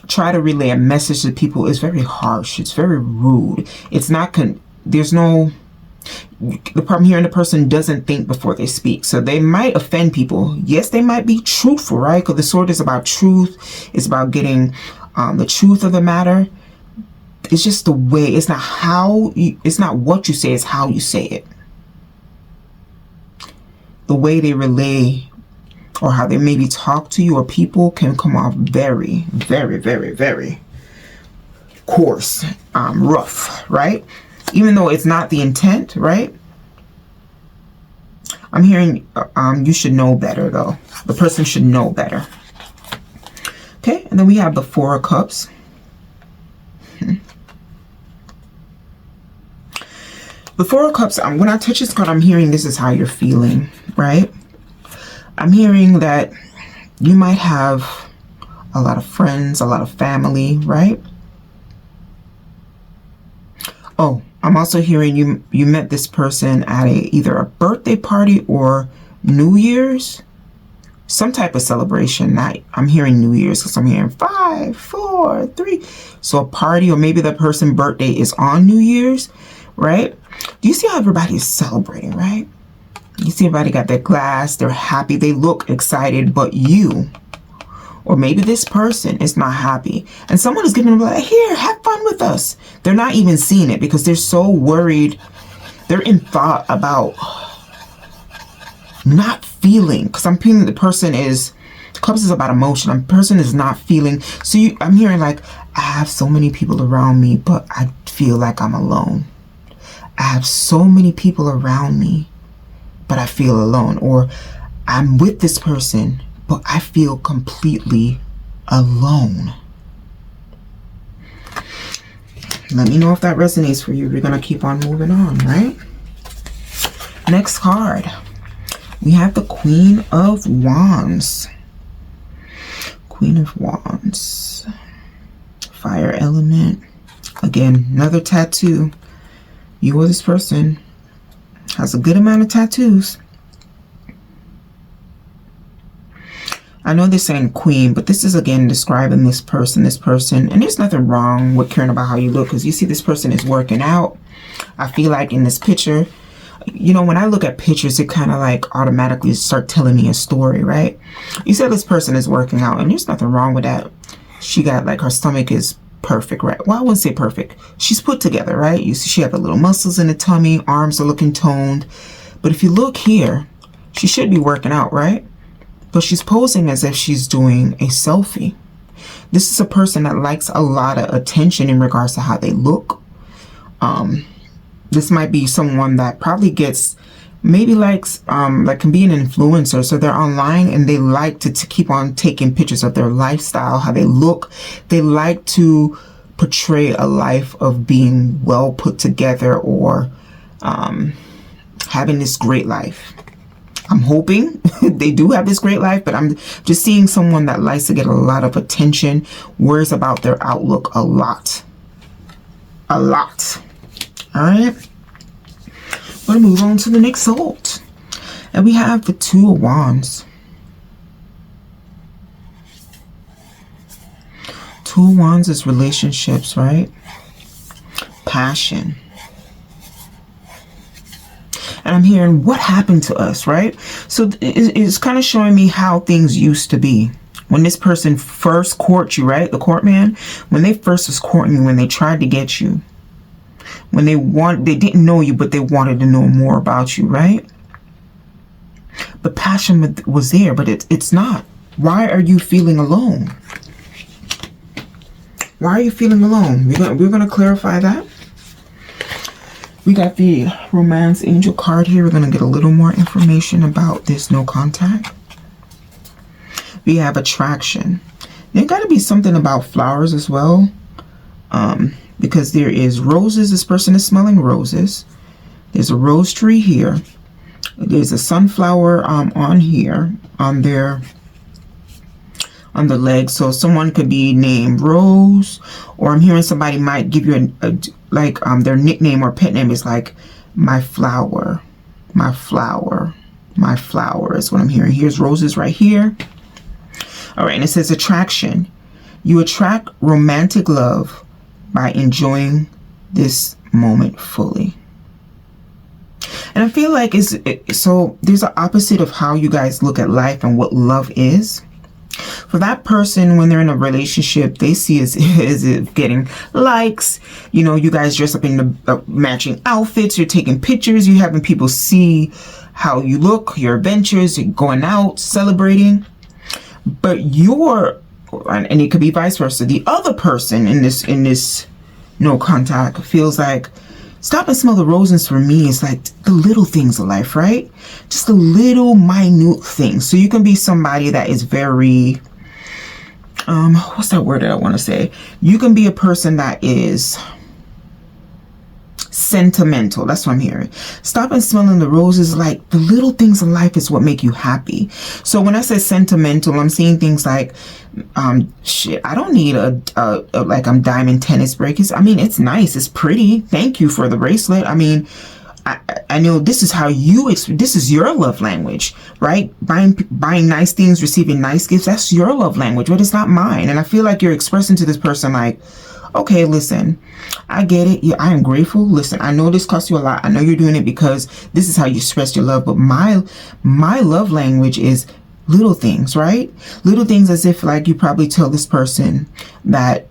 try to relay a message to people, it's very harsh, it's very rude, it's not there's no, the problem here, and the person doesn't think before they speak, so they might offend people. Yes, they might be truthful, right? Because the sword is about truth. It's about getting the truth of the matter. It's just the way. It's not how you, it's not what you say, it's how you say it. The way they relay or how they maybe talk to you or people can come off very, very, very, very coarse, rough, right? Even though it's not the intent, right? I'm hearing you should know better, though. The person should know better. Okay, and then we have the Four of Cups. The Four of Cups, when I touch this card, I'm hearing this is how you're feeling, right? I'm hearing that you might have a lot of friends, a lot of family, right? Oh, I'm also hearing you met this person at either a birthday party or New Year's, some type of celebration. I'm hearing New Year's because I'm hearing 5, 4, 3. So a party, or maybe the person's birthday is on New Year's, right? Do you see how everybody's celebrating, right? You see everybody got their glass, they're happy, they look excited, but you, or maybe this person is not happy, and someone is giving them like, here, have fun with us. They're not even seeing it because they're so worried. They're in thought about not feeling, because I'm feeling the person is, Cups is about emotion. The person is not feeling. So I'm hearing like, I have so many people around me, but I feel like I'm alone. I have so many people around me, but I feel alone. Or I'm with this person, but I feel completely alone. Let me know if that resonates for you. We're going to keep on moving on, right? Next card. We have the Queen of Wands. Queen of Wands. Fire element. Again, another tattoo. You or this person has a good amount of tattoos. I know they're saying queen, but this is again describing this person, and there's nothing wrong with caring about how you look, because you see this person is working out. I feel like in this picture, you know, when I look at pictures, it kind of like automatically start telling me a story, right? You said this person is working out, and there's nothing wrong with that. She got like, her stomach is perfect, right? Well, I wouldn't say perfect. She's put together, right? You see she have the little muscles in the tummy, arms are looking toned. But if you look here, she should be working out, right? But she's posing as if she's doing a selfie. This is a person that likes a lot of attention in regards to how they look. This might be someone that probably gets, maybe likes, like can be an influencer. So they're online and they like to keep on taking pictures of their lifestyle, how they look. They like to portray a life of being well put together, or having this great life. I'm hoping they do have this great life, but I'm just seeing someone that likes to get a lot of attention, worries about their outlook a lot. A lot. All right. We're going to move on to the next salt. And we have the Two of Wands. Two of Wands is relationships, right? Passion. And I'm hearing what happened to us, right? So it's kind of showing me how things used to be. When this person first court you, right? The court man, when they first was courting you, when they tried to get you, when they didn't know you, but they wanted to know more about you, right? The passion was there, but it's not. Why are you feeling alone? Why are you feeling alone? We're gonna clarify that. We got the Romance Angel card here. We're going to get a little more information about this no contact. We have attraction. There got to be something about flowers as well. Because there is roses. This person is smelling roses. There's a rose tree here. There's a sunflower on here, on the leg. So someone could be named Rose, or I'm hearing somebody might give you their nickname or pet name is like my flower, my flower, my flower is what I'm hearing. Here's roses right here. All right, and it says attraction. You attract romantic love by enjoying this moment fully. And I feel like so there's an opposite of how you guys look at life and what love is. For that person, when they're in a relationship, they see as if getting likes, you know, you guys dress up in the matching outfits, you're taking pictures, you're having people see how you look, your adventures, you're going out, celebrating. But and it could be vice versa, the other person in this no contact feels like, stop and smell the roses for me is like the little things of life, right? Just the little minute things. So you can be somebody that is very, what's that word that I want to say? You can be a person that is sentimental. That's what I'm hearing. Stop and smelling the roses, like the little things in life is what make you happy. So when I say sentimental, I'm seeing things like, shit, I don't need a like diamond tennis bracelets. I mean, it's nice, it's pretty. Thank you for the bracelet. I mean, I know this is how this is your love language, right? Buying nice things, receiving nice gifts, that's your love language, but it's not mine. And I feel like you're expressing to this person like, okay, listen, I get it. Yeah, I am grateful. Listen, I know this costs you a lot. I know you're doing it because this is how you express your love. But my love language is little things, right? Little things, as if like you probably tell this person that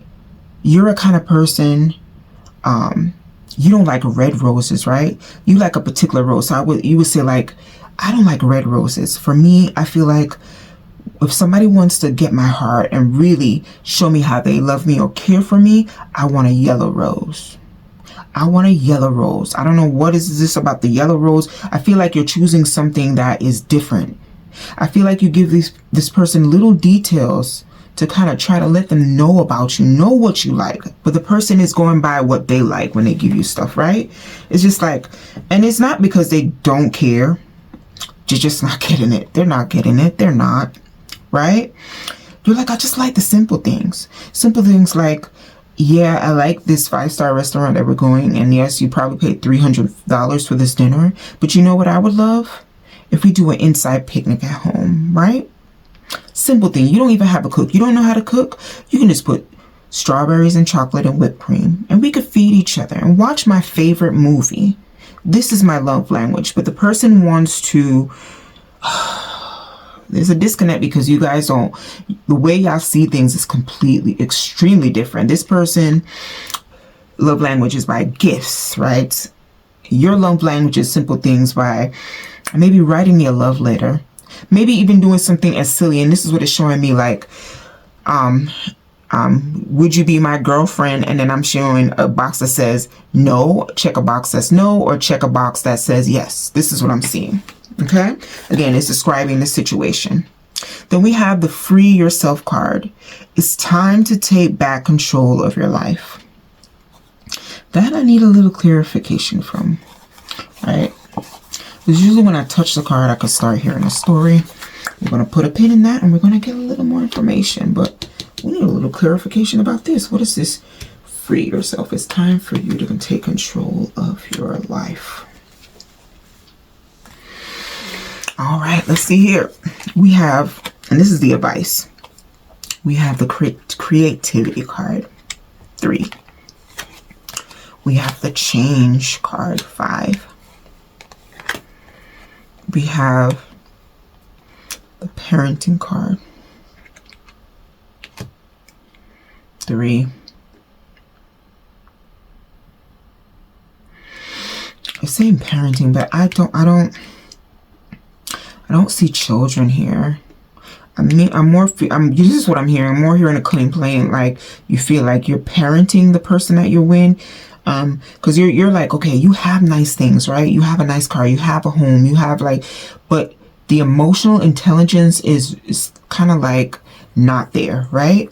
you're a kind of person, you don't like red roses, right? You like a particular rose. So you would say like, I don't like red roses. For me, I feel like if somebody wants to get my heart and really show me how they love me or care for me, I want a yellow rose. I want a yellow rose. I don't know what is this about the yellow rose. I feel like you're choosing something that is different. I feel like you give this person little details to kind of try to let them know about you, know what you like. But the person is going by what they like when they give you stuff, right? It's just like, and it's not because they don't care. You're just not getting it. They're not getting it. They're not. Right? You're like, I just like the simple things. Simple things like, yeah, I like this 5-star restaurant that we're going. And yes, you probably paid $300 for this dinner. But you know what I would love? If we do an inside picnic at home, right? Simple thing. You don't even have a cook. You don't know how to cook? You can just put strawberries and chocolate and whipped cream. And we could feed each other and watch my favorite movie. This is my love language. But the person wants to... There's a disconnect because you guys don't, the way y'all see things is completely, extremely different. This person, love language is by gifts, right? Your love language is simple things by maybe writing me a love letter. Maybe even doing something as silly. And this is what it's showing me, like, would you be my girlfriend? And then I'm showing a box that says no, check a box that says no, or check a box that says yes. This is what I'm seeing. Okay, again, it's describing the situation. Then we have the free yourself card. It's time to take back control of your life. That I need a little clarification from, right? Because usually when I touch the card, I could start hearing a story. We're going to put a pin in that and we're going to get a little more information, but we need a little clarification about this. What is this? Free yourself. It's time for you to take control of your life. All right, let's see here. We have, and this is the advice. We have the creativity card, 3. We have the change card, 5. We have the parenting card, 3. It's saying parenting, but I don't see children here. I mean, this is what I'm hearing. I'm more hearing a clean plane. Like you feel like you're parenting the person that you're with. Because you're like, okay, you have nice things, right? You have a nice car, you have a home, you have like, but the emotional intelligence is kind of like not there, right?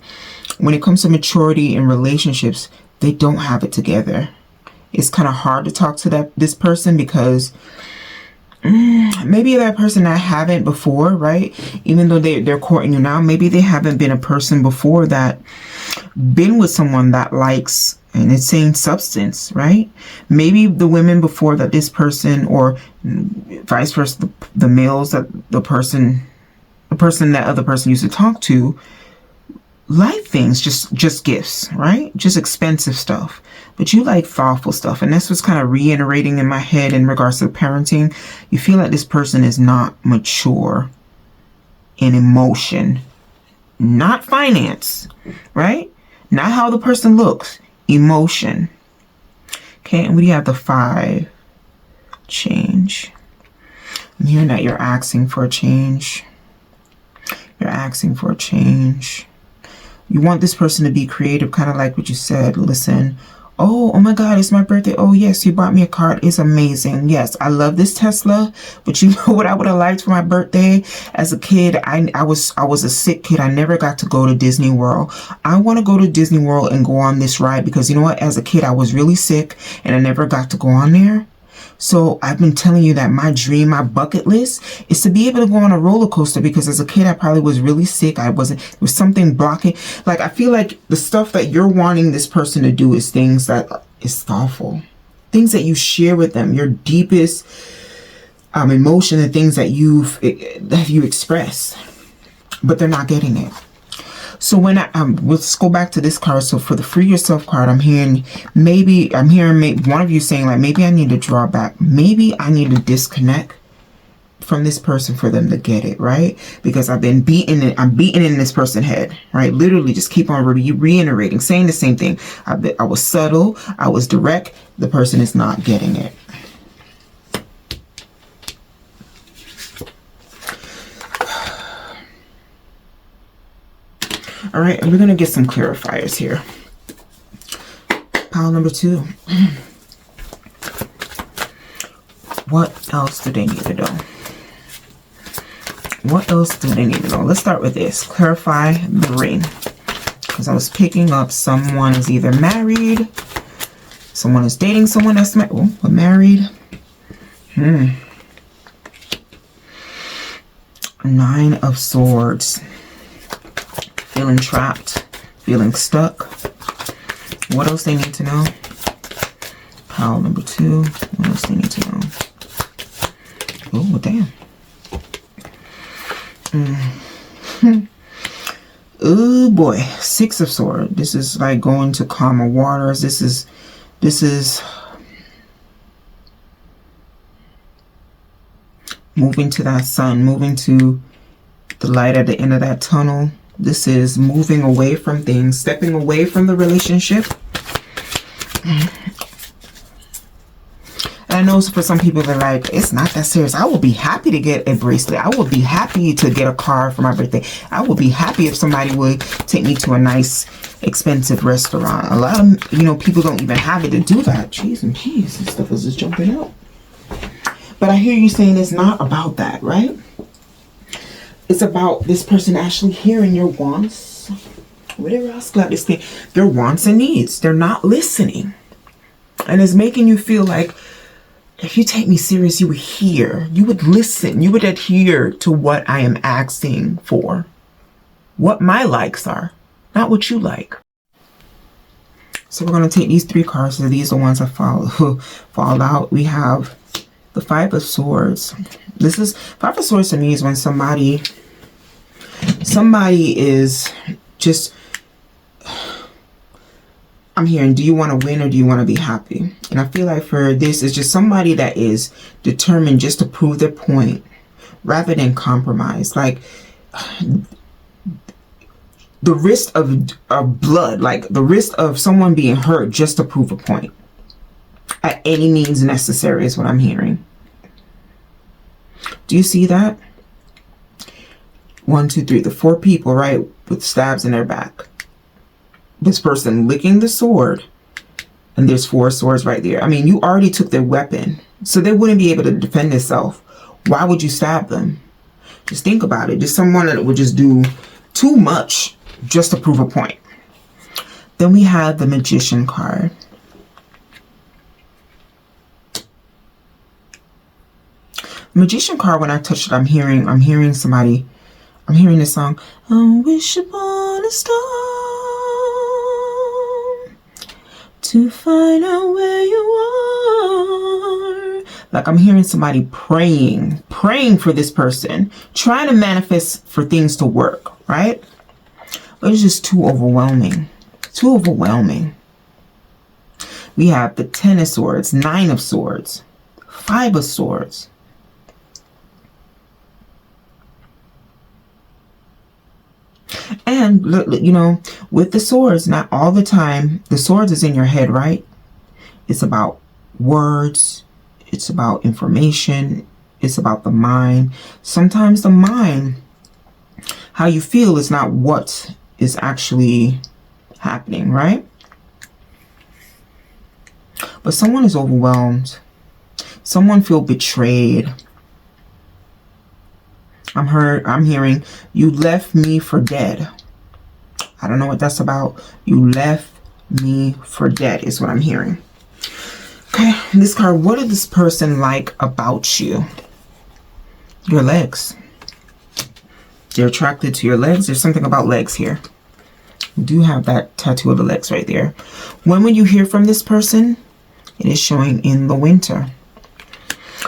When it comes to maturity in relationships, they don't have it together. It's kind of hard to talk to this person because maybe that person that haven't before, right? Even though they're courting you now, maybe they haven't been a person before that been with someone that likes, and it's saying substance, right? Maybe the women before that this person, or vice versa, the males that the person that other person used to talk to, like things, just gifts, right? Just expensive stuff. But you like thoughtful stuff. And that's what's kind of reiterating in my head in regards to parenting. You feel like this person is not mature in emotion, not finance, right? Not how the person looks, emotion. Okay, and we have the 5, change. I'm hearing that you're asking for a change. You're asking for a change. You want this person to be creative, kind of like what you said. Listen, oh my God, it's my birthday. Oh yes, you bought me a card. It's amazing. Yes, I love this Tesla, but you know what I would have liked for my birthday? As a kid, I was a sick kid. I never got to go to Disney World. I want to go to Disney World and go on this ride because you know what? As a kid, I was really sick and I never got to go on there. So I've been telling you that my dream, my bucket list is to be able to go on a roller coaster because as a kid, I probably was really sick. There was something blocking. Like, I feel like the stuff that you're wanting this person to do is things that is thoughtful. Things that you share with them, your deepest emotion, and things that you express, but they're not getting it. So when let's go back to this card. So for the Free Yourself card, I'm hearing one of you saying like, maybe I need to draw back. Maybe I need to disconnect from this person for them to get it, right? Because I'm beating in this person's head, right? Literally just keep on reiterating, saying the same thing. I was subtle. I was direct. The person is not getting it. All right, and we're going to get some clarifiers here. Pile number 2. What else do they need to know? What else do they need to know? Let's start with this. Clarify the ring. Because I was picking up someone is either married, someone is dating someone that's married. 9 of Swords. Feeling trapped, feeling stuck. What else they need to know? Pile number 2. What else they need to know? Oh, damn. Oh boy, 6 of Swords. This is like going to calmer waters. This is moving to that sun, moving to the light at the end of that tunnel. This is moving away from things, stepping away from the relationship. And I know for some people they're like, it's not that serious. I will be happy to get a bracelet. I will be happy to get a car for my birthday. I will be happy if somebody would take me to a nice, expensive restaurant. A lot of, people don't even have it to do that. Jeez and peas, this stuff is just jumping out. But I hear you saying it's not about that, right? It's about this person actually hearing your wants. Whatever else got this thing. Their wants and needs. They're not listening. And it's making you feel like if you take me serious, you would hear. You would listen. You would adhere to what I am asking for. What my likes are. Not what you like. So we're going to take these 3 cards. So these are the ones that fall out. We have the 5 of Swords. This is 5 of Swords to me is when somebody is just, I'm hearing, do you want to win or do you want to be happy? And I feel like for this, it's just somebody that is determined just to prove their point rather than compromise. Like the risk of blood, like the risk of someone being hurt just to prove a point at any means necessary is what I'm hearing. Do you see that? 1, 2, 3, the 4 people, right, with stabs in their back. This person licking the sword, and there's 4 swords right there. I mean, you already took their weapon, so they wouldn't be able to defend themselves. Why would you stab them? Just think about it. Just someone that would just do too much just to prove a point. Then we have the Magician card. Magician card, when I touch it, I'm hearing somebody, I'm hearing this song, I wish upon a star. to find out where you are. Like I'm hearing somebody praying for this person, trying to manifest for things to work, right? But it's just too overwhelming. Too overwhelming. We have the 10 of Swords, 9 of Swords, 5 of Swords. And, you know, with the swords, not all the time, the swords is in your head, right? It's about words. It's about information. It's about the mind. Sometimes the mind, how you feel is not what is actually happening, right? But someone is overwhelmed. Someone feel betrayed. I'm hearing, you left me for dead. I don't know what that's about. You left me for dead is what I'm hearing. Okay, this card, what did this person like about you? Your legs. They're attracted to your legs. There's something about legs here. You do have that tattoo of the legs right there. When will you hear from this person? It is showing in the winter.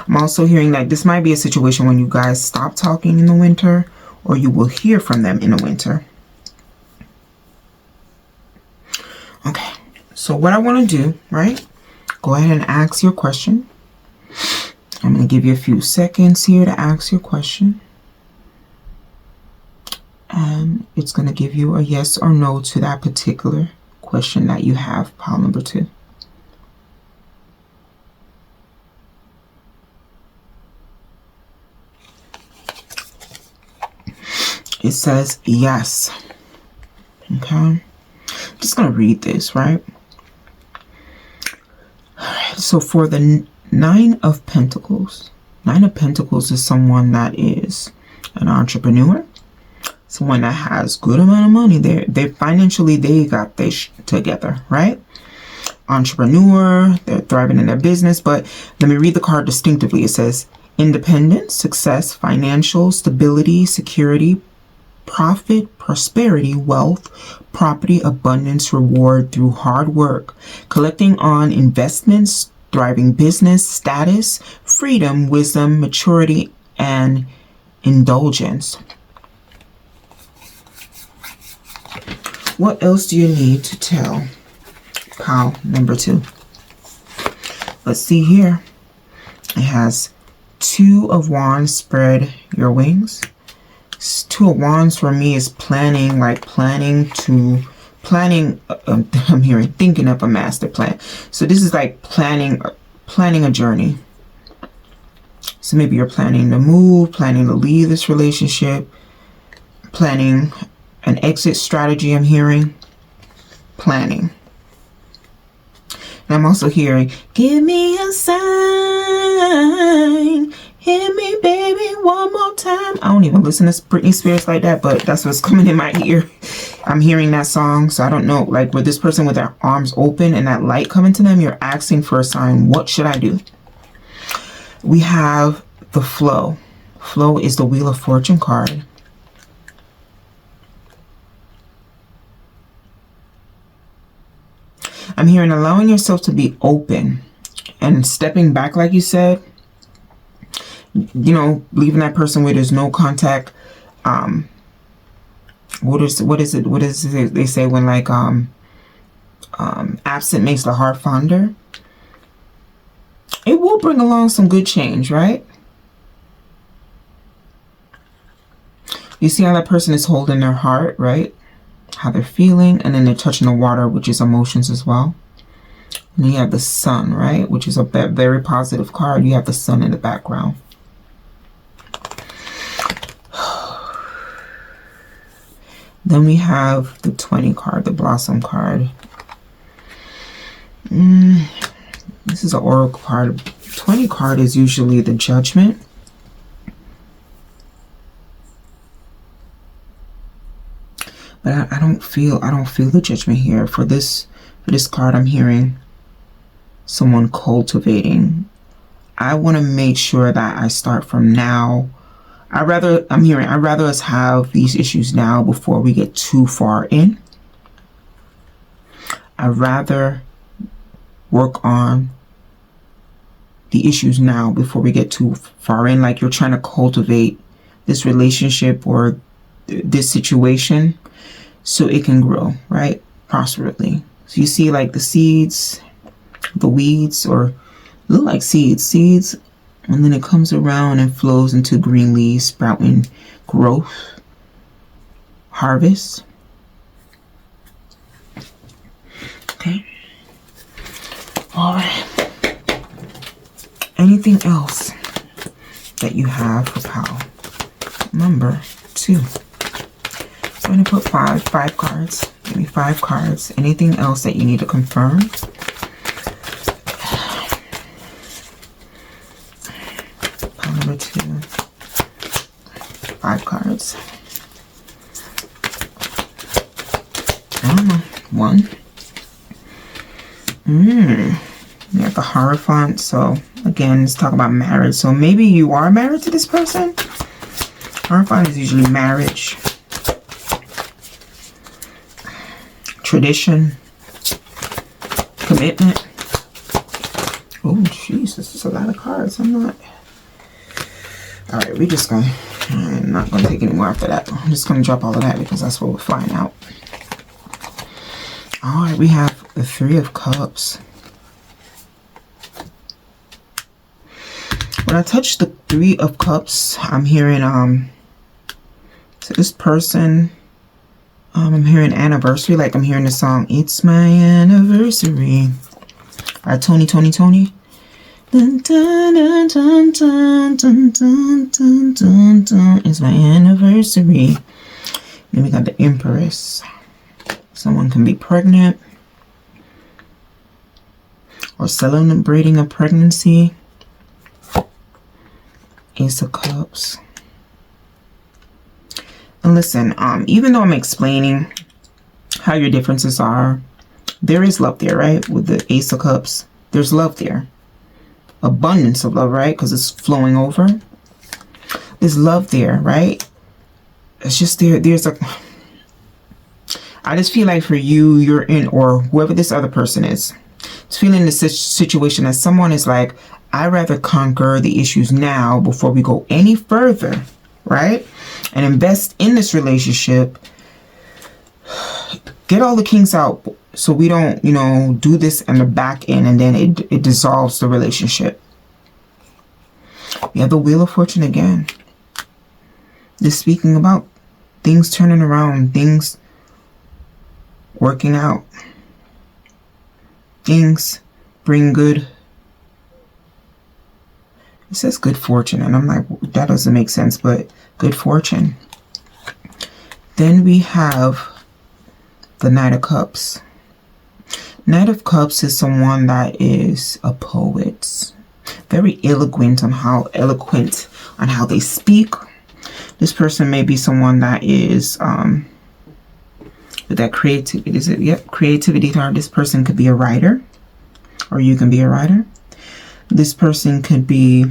I'm also hearing that this might be a situation when you guys stop talking in the winter, or you will hear from them in the winter. Okay, so what I want to do, right? Go ahead and ask your question. I'm going to give you a few seconds here to ask your question. And it's going to give you a yes or no to that particular question that you have, pile number 2. It says yes. Okay. I'm just going to read this, right? Alright, so for the 9 of Pentacles. 9 of Pentacles is someone that is an entrepreneur. Someone that has good amount of money. They're financially, they got this together, right? Entrepreneur, they're thriving in their business. But let me read the card distinctively. It says independence, success, financial stability, security, profit, prosperity, wealth, property, abundance, reward through hard work, collecting on investments, thriving business, status, freedom, wisdom, maturity, and indulgence. What else do you need to tell pile number 2? Let's see here. It has 2 of Wands, spread your wings. 2 of Wands for me is planning, like I'm hearing thinking of a master plan. So this is like planning a journey. So maybe you're planning to move, planning to leave this relationship, planning an exit strategy. I'm hearing planning. And I'm also hearing, give me a sign. Hit me, baby, one more time. I don't even listen to Britney Spears like that, but that's what's coming in my ear. I'm hearing that song, so I don't know. Like with this person with their arms open and that light coming to them, you're asking for a sign. What should I do? We have the flow. Flow is the Wheel of Fortune card. I'm hearing allowing yourself to be open and stepping back, like you said. You know, leaving that person where there's no contact. What is it they say when like absent makes the heart fonder? It will bring along some good change, right? You see how that person is holding their heart, right? How they're feeling, and then they're touching the water, which is emotions as well. And then you have the sun, right? Which is a very positive card. You have the sun in the background. Then we have the 20 card, the Blossom card. This is an oracle card. 20 card is usually the Judgment. But I don't feel the Judgment here. For this card, I'm hearing someone cultivating. I want to make sure that I start from now. I'd rather us have these issues now before we get too far in. I'd rather work on the issues now before we get too far in. Like you're trying to cultivate this relationship or this situation so it can grow, right? Prosperously. So you see like the seeds, the weeds, or look like seeds, and then it comes around and flows into green leaves, sprouting, growth, harvest. Okay. All right. Anything else that you have for pile number 2? So I'm going to put five cards. Give me 5 cards. Anything else that you need to confirm? Pile number 2. 5 cards. I don't know. 1. You have the Hierophant. So again, let's talk about marriage. So maybe you are married to this person. Hierophant is usually marriage, tradition, commitment. Oh, jeez, this is a lot of cards. I'm not. All right, I'm not gonna take any more after that. I'm just gonna drop all of that because that's what we're flying out. All right, we have the 3 of Cups. When I touch the 3 of Cups, I'm hearing so this person, I'm hearing anniversary. Like I'm hearing the song "It's My Anniversary" by Tony. Dun, dun, dun, dun, dun, dun, dun, dun, dun, dun. It's my anniversary. Then we got the Empress. Someone can be pregnant or celebrating a pregnancy. Ace of Cups. And listen, even though I'm explaining how your differences are, there is love there, right? With the Ace of Cups, there's love there. Abundance of love, right? Because it's flowing over. There's love there, right? It's just there's a... I just feel like for you, you're in, or whoever this other person is, it's feeling this situation as someone is like, I'd rather conquer the issues now before we go any further, right? And invest in this relationship. Get all the kinks out so we don't, do this in the back end and then it dissolves the relationship. We have the Wheel of Fortune again. This speaking about things turning around, things working out. Things bring good. It says good fortune, and I'm like, that doesn't make sense, but good fortune. Then we have the Knight of Cups. Knight of Cups is someone that is a poet. Very eloquent on how they speak. This person may be someone that is with that creativity. Is it? Yep, creativity card. This person could be a writer, or you can be a writer. This person could be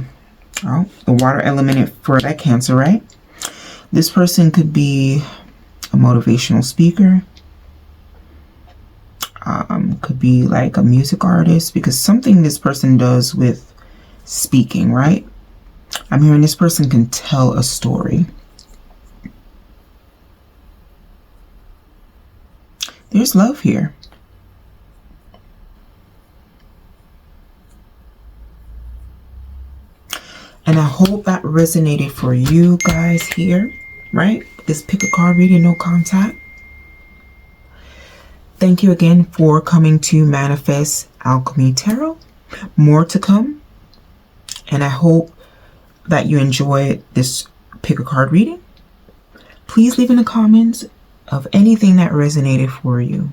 the water element for that Cancer, right? This person could be a motivational speaker. Could be like a music artist, because something this person does with speaking, right? I'm hearing this person can tell a story. There's love here. And I hope that resonated for you guys here, right? This pick a card reading, no contact. Thank you again for coming to Manifest Alchemy Tarot. More to come. And I hope that you enjoyed this pick a card reading. Please leave in the comments of anything that resonated for you.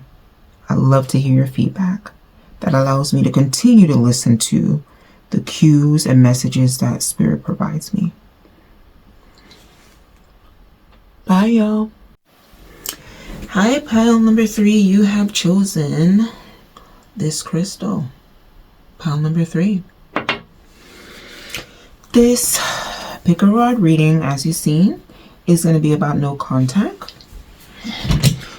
I love to hear your feedback. That allows me to continue to listen to the cues and messages that Spirit provides me. Bye, y'all. Hi, pile number 3. You have chosen this crystal. Pile number 3. This pick a card reading, as you've seen, is going to be about no contact.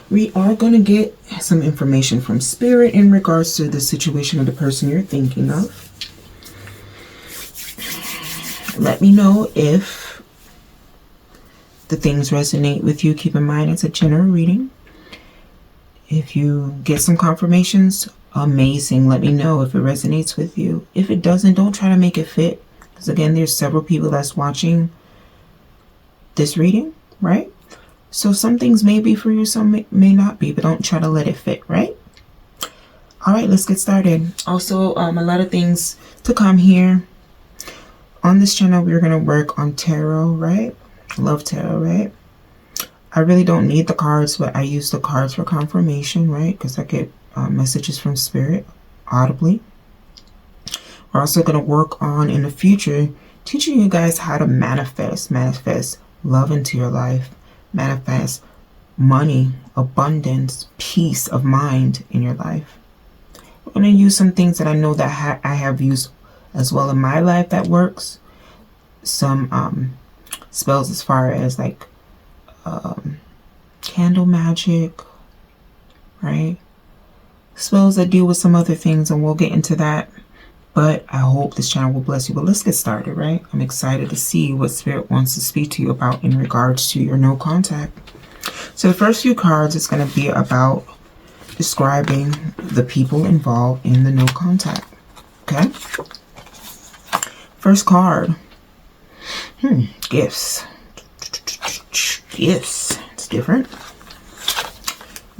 We are going to get some information from Spirit in regards to the situation of the person you're thinking of. Let me know if the things resonate with you. Keep in mind it's a general reading. If you get some confirmations, amazing. Let me know if it resonates with you. If it doesn't, don't try to make it fit. Because again, there's several people that's watching this reading, right? So some things may be for you, some may not be, but don't try to let it fit, right? All right, let's get started. Also, a lot of things to come here. On this channel, we're going to work on tarot, right? Love tarot, right? I really don't need the cards, but I use the cards for confirmation, right? Because I get messages from Spirit audibly. We're also going to work on, in the future, teaching you guys how to manifest love into your life, manifest money, abundance, peace of mind in your life. We're going to use some things that I know that I have used as well in my life that works. Some spells as far as like candle-magick, right? Spells that deal with some other things, and we'll get into that. But I hope this channel will bless you. But let's get started, right? I'm excited to see what Spirit wants to speak to you about in regards to your no contact. So the first few cards is going to be about describing the people involved in the no contact. Okay? First card. Gifts. Gifts. It's different.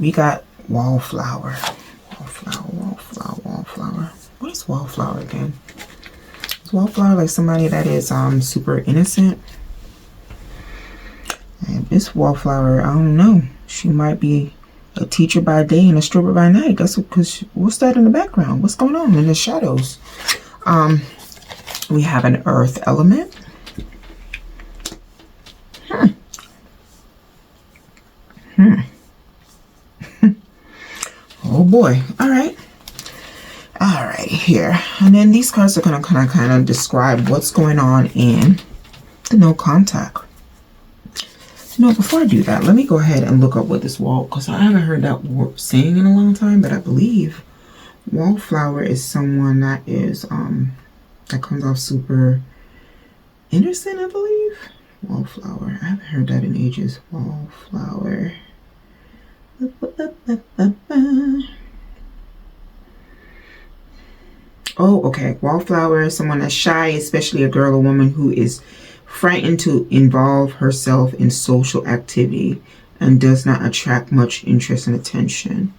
We got wallflower. Wallflower. What is wallflower again? Is wallflower like somebody that is super innocent? And this wallflower, I don't know. She might be a teacher by day and a stripper by night. That's because what's that in the background? What's going on in the shadows? We have an earth element. Oh boy. All right. All right, here. And then these cards are going to kind of describe what's going on in the no contact. No, before I do that, let me go ahead and look up what this wall, because I haven't heard that word saying in a long time, but I believe wallflower is someone that is that comes off super innocent, I believe. Wallflower. I haven't heard that in ages. Wallflower. Oh, okay. Wallflower is someone that's shy, especially a girl or woman who is frightened to involve herself in social activity and does not attract much interest and attention.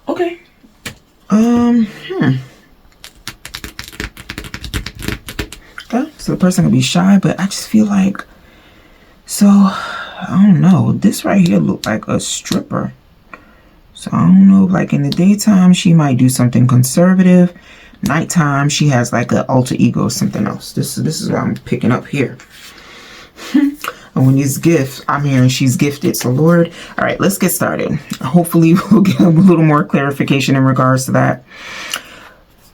Okay. Okay, so the person can be shy, but I just feel like, so, I don't know. This right here looked like a stripper. So I don't know, like in the daytime, she might do something conservative. Nighttime, she has like an alter ego or something else. This is what I'm picking up here. And when these gifts, I'm hearing she's gifted. So Lord, all right, let's get started. Hopefully we'll get a little more clarification in regards to that.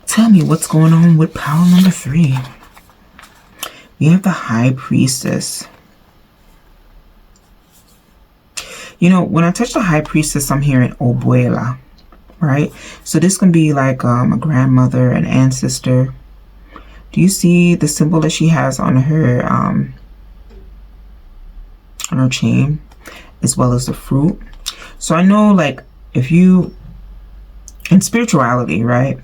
Tell me what's going on with power number 3. We have the High Priestess. You know, when I touch the High Priestess, I'm hearing abuela, right? So this can be like a grandmother, an ancestor. Do you see the symbol that she has on her chain, as well as the fruit? So I know, like, if you, in spirituality, right?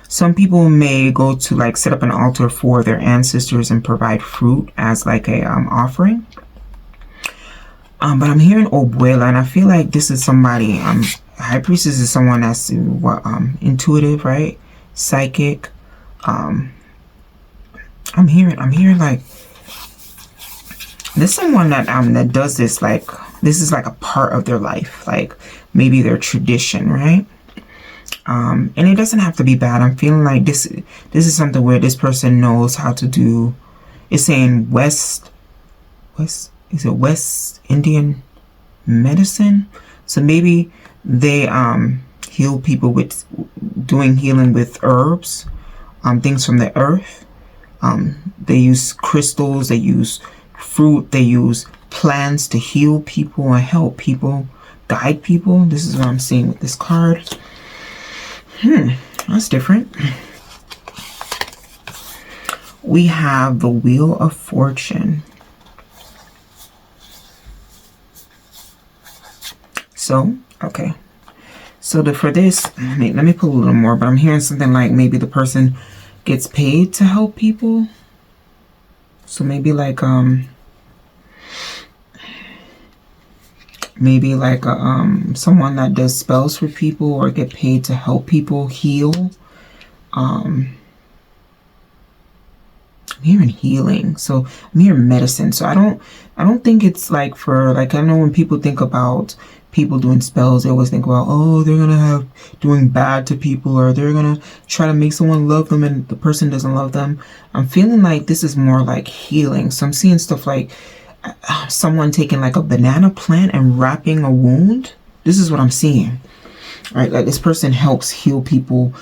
Some people may go to like set up an altar for their ancestors and provide fruit as like a offering. But I'm hearing abuela, and I feel like this is somebody, High Priestess is someone that's intuitive, right? Psychic. I'm hearing like, there's someone that that does this, like, this is like a part of their life, like maybe their tradition, right? And it doesn't have to be bad. I'm feeling like this is something where this person knows how to do, it's saying West is it West Indian medicine? So maybe they heal people with doing healing with herbs, things from the earth. They use crystals, they use fruit, they use plans to heal people and help people, guide people. This is what I'm seeing with this card. That's different. We have the Wheel of Fortune. So, okay. So for this, let me pull a little more, but I'm hearing something like maybe the person gets paid to help people. So maybe like someone that does spells for people or get paid to help people heal. I'm hearing healing, so I'm hearing medicine. So I don't think it's like for, like, I know when people think about people doing spells, they always think about, oh, they're gonna have doing bad to people, or they're gonna try to make someone love them and the person doesn't love them. I'm feeling like this is more like healing. So I'm seeing stuff like someone taking like a banana plant and wrapping a wound. This is what I'm seeing, right? Like this person helps heal people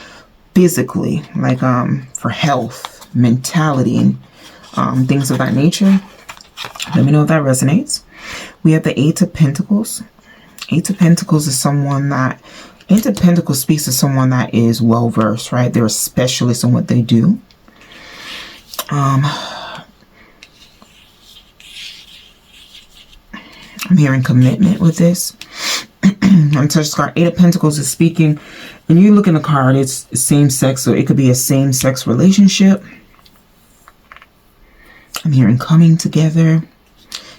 physically, like for health, mentality, and things of that nature. Let me know if that resonates. We have the Eight of Pentacles. Eight of Pentacles is someone that, Eight of Pentacles speaks to someone that is well versed, right? They're a specialist in what they do. I'm hearing commitment with this. I'm touched card. Eight of Pentacles is speaking, and you look in the card, it's same sex, so it could be a same sex relationship. I'm hearing coming together.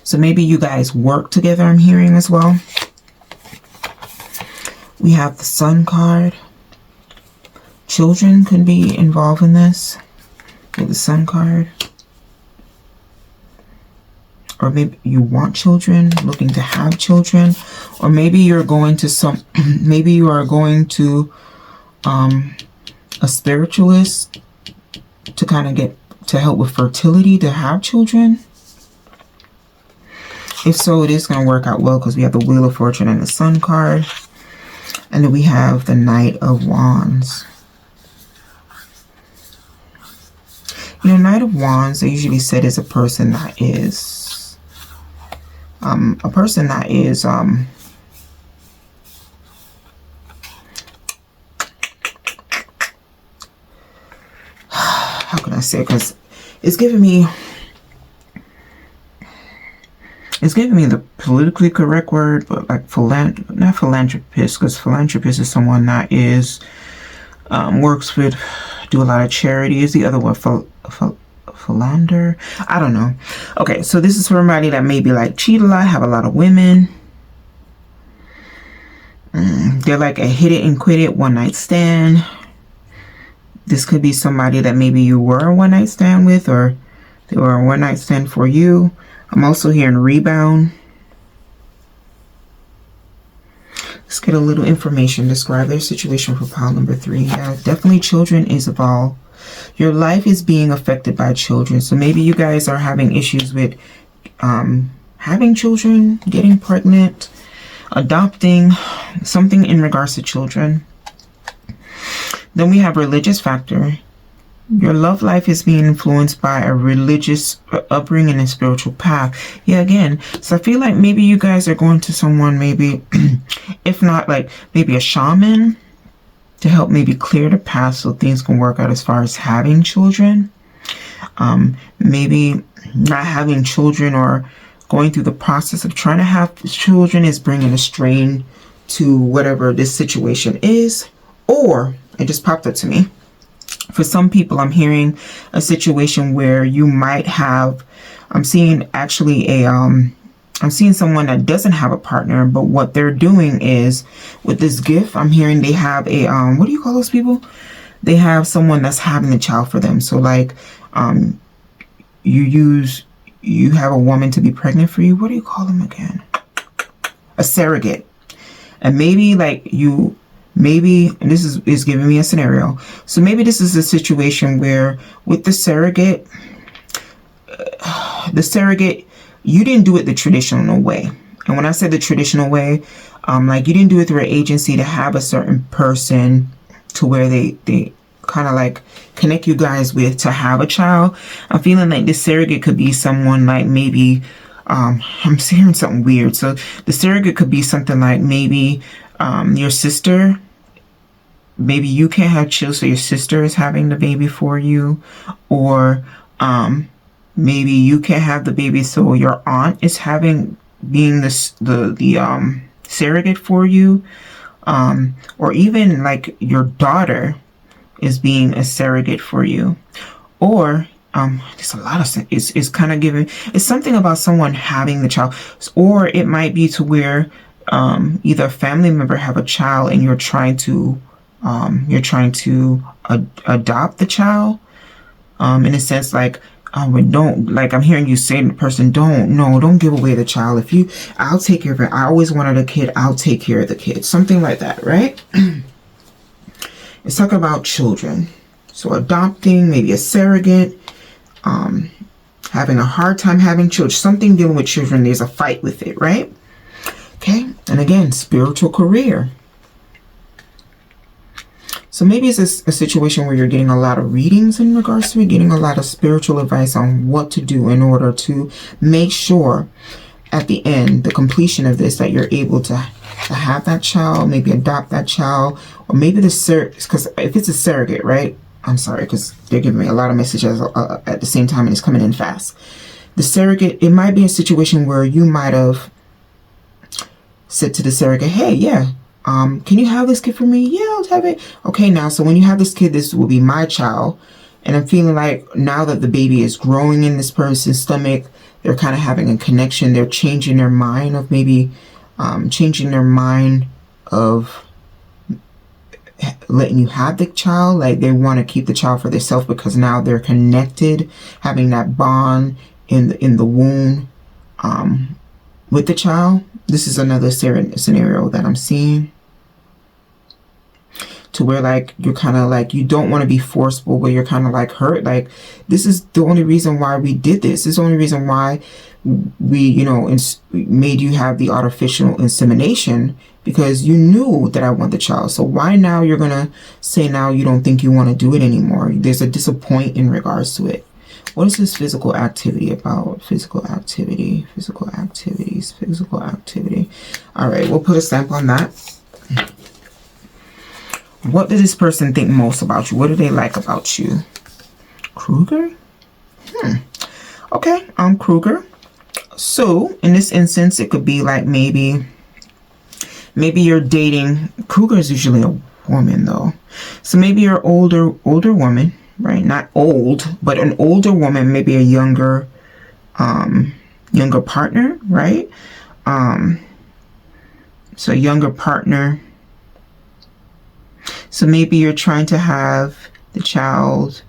So maybe you guys work together, I'm hearing as well. We have the Sun card. Children could be involved in this with the Sun card. Or maybe you want children, looking to have children. Or maybe you're going to maybe you are going to a spiritualist to kind of get to help with fertility, to have children. If so, it is going to work out well because we have the Wheel of Fortune and the Sun card. And then we have the Knight of Wands. You know, Knight of Wands, they usually said is a person that is how can I say, because it's giving me the politically correct word, but like not philanthropist, because philanthropist is someone that is works with, do a lot of charity. Is the other one philander? I don't know. Okay, so this is for somebody that maybe like cheat a lot, have a lot of women. They're like a hit it and quit it one night stand. This could be somebody that maybe you were a one night stand with, or they were a one night stand for you. I'm also hearing rebound. Let's get a little information. Describe their situation for pile number 3. Yeah, definitely children is involved. Your life is being affected by children. So maybe you guys are having issues with having children, getting pregnant, adopting, something in regards to children. Then we have religious factor. Your love life is being influenced by a religious upbringing and spiritual path. Yeah, again, so I feel like maybe you guys are going to someone, maybe, if not like maybe a shaman, to help maybe clear the path so things can work out as far as having children. Maybe not having children or going through the process of trying to have children is bringing a strain to whatever this situation is. Or, it just popped up to me, for some people, I'm hearing a situation where you might have, I'm seeing actually I'm seeing someone that doesn't have a partner, but what they're doing is, with this gift, I'm hearing they have a, what do you call those people? They have someone that's having the child for them. So like, you have a woman to be pregnant for you. What do you call them again? A surrogate. And maybe like and this is giving me a scenario. So maybe this is a situation where with the surrogate, you didn't do it the traditional way. And when I said the traditional way, like you didn't do it through an agency to have a certain person to where they kind of like connect you guys with to have a child. I'm feeling like this surrogate could be someone like maybe I'm hearing something weird. So the surrogate could be something like maybe your sister. Maybe you can't have children, so your sister is having the baby for you, or maybe you can't have the baby, so your aunt is being the surrogate for you, or even like your daughter is being a surrogate for you, or there's a lot of it's kind of giving, it's something about someone having the child, or it might be to where either a family member have a child and you're trying to adopt the child, in a sense, like, don't, like, I'm hearing you say to the person, don't give away the child. I'll take care of it. I always wanted a kid. I'll take care of the kid. Something like that, right? It's talking about children. So adopting, maybe a surrogate, having a hard time having children, something dealing with children. There's a fight with it, right? Okay. And again, spiritual career. So maybe it's a situation where you're getting a lot of readings in regards to it, getting a lot of spiritual advice on what to do in order to make sure at the end, the completion of this, that you're able to have that child, maybe adopt that child, or maybe because if it's a surrogate, right? I'm sorry, because they're giving me a lot of messages at the same time and it's coming in fast. The surrogate, it might be a situation where you might have said to the surrogate, hey, yeah, can you have this kid for me? Yeah, I'll have it. Okay, now, so when you have this kid, this will be my child. And I'm feeling like now that the baby is growing in this person's stomach, they're kind of having a connection. They're changing their mind of maybe changing their mind of letting you have the child. Like they want to keep the child for themselves because now they're connected, having that bond in the womb with the child. This is another scenario that I'm seeing, to where like you're kind of like, you don't want to be forceful, but you're kind of like hurt, like this is the only reason why we did this. This is the only reason why we made you have the artificial insemination, because you knew that I want the child. So why now you're gonna say now you don't think you want to do it anymore? There's a disappointment in regards to it. What is this physical activity about? Physical activity, physical activities, physical activity. All right, we'll put a stamp on that. What does this person think most about you? What do they like about you? Kruger? Okay, Kruger. So in this instance, it could be like maybe you're dating. Kruger is usually a woman though. So maybe you're older woman, right? Not old, but an older woman, maybe a younger partner, right? So younger partner. So maybe you're trying to have the child,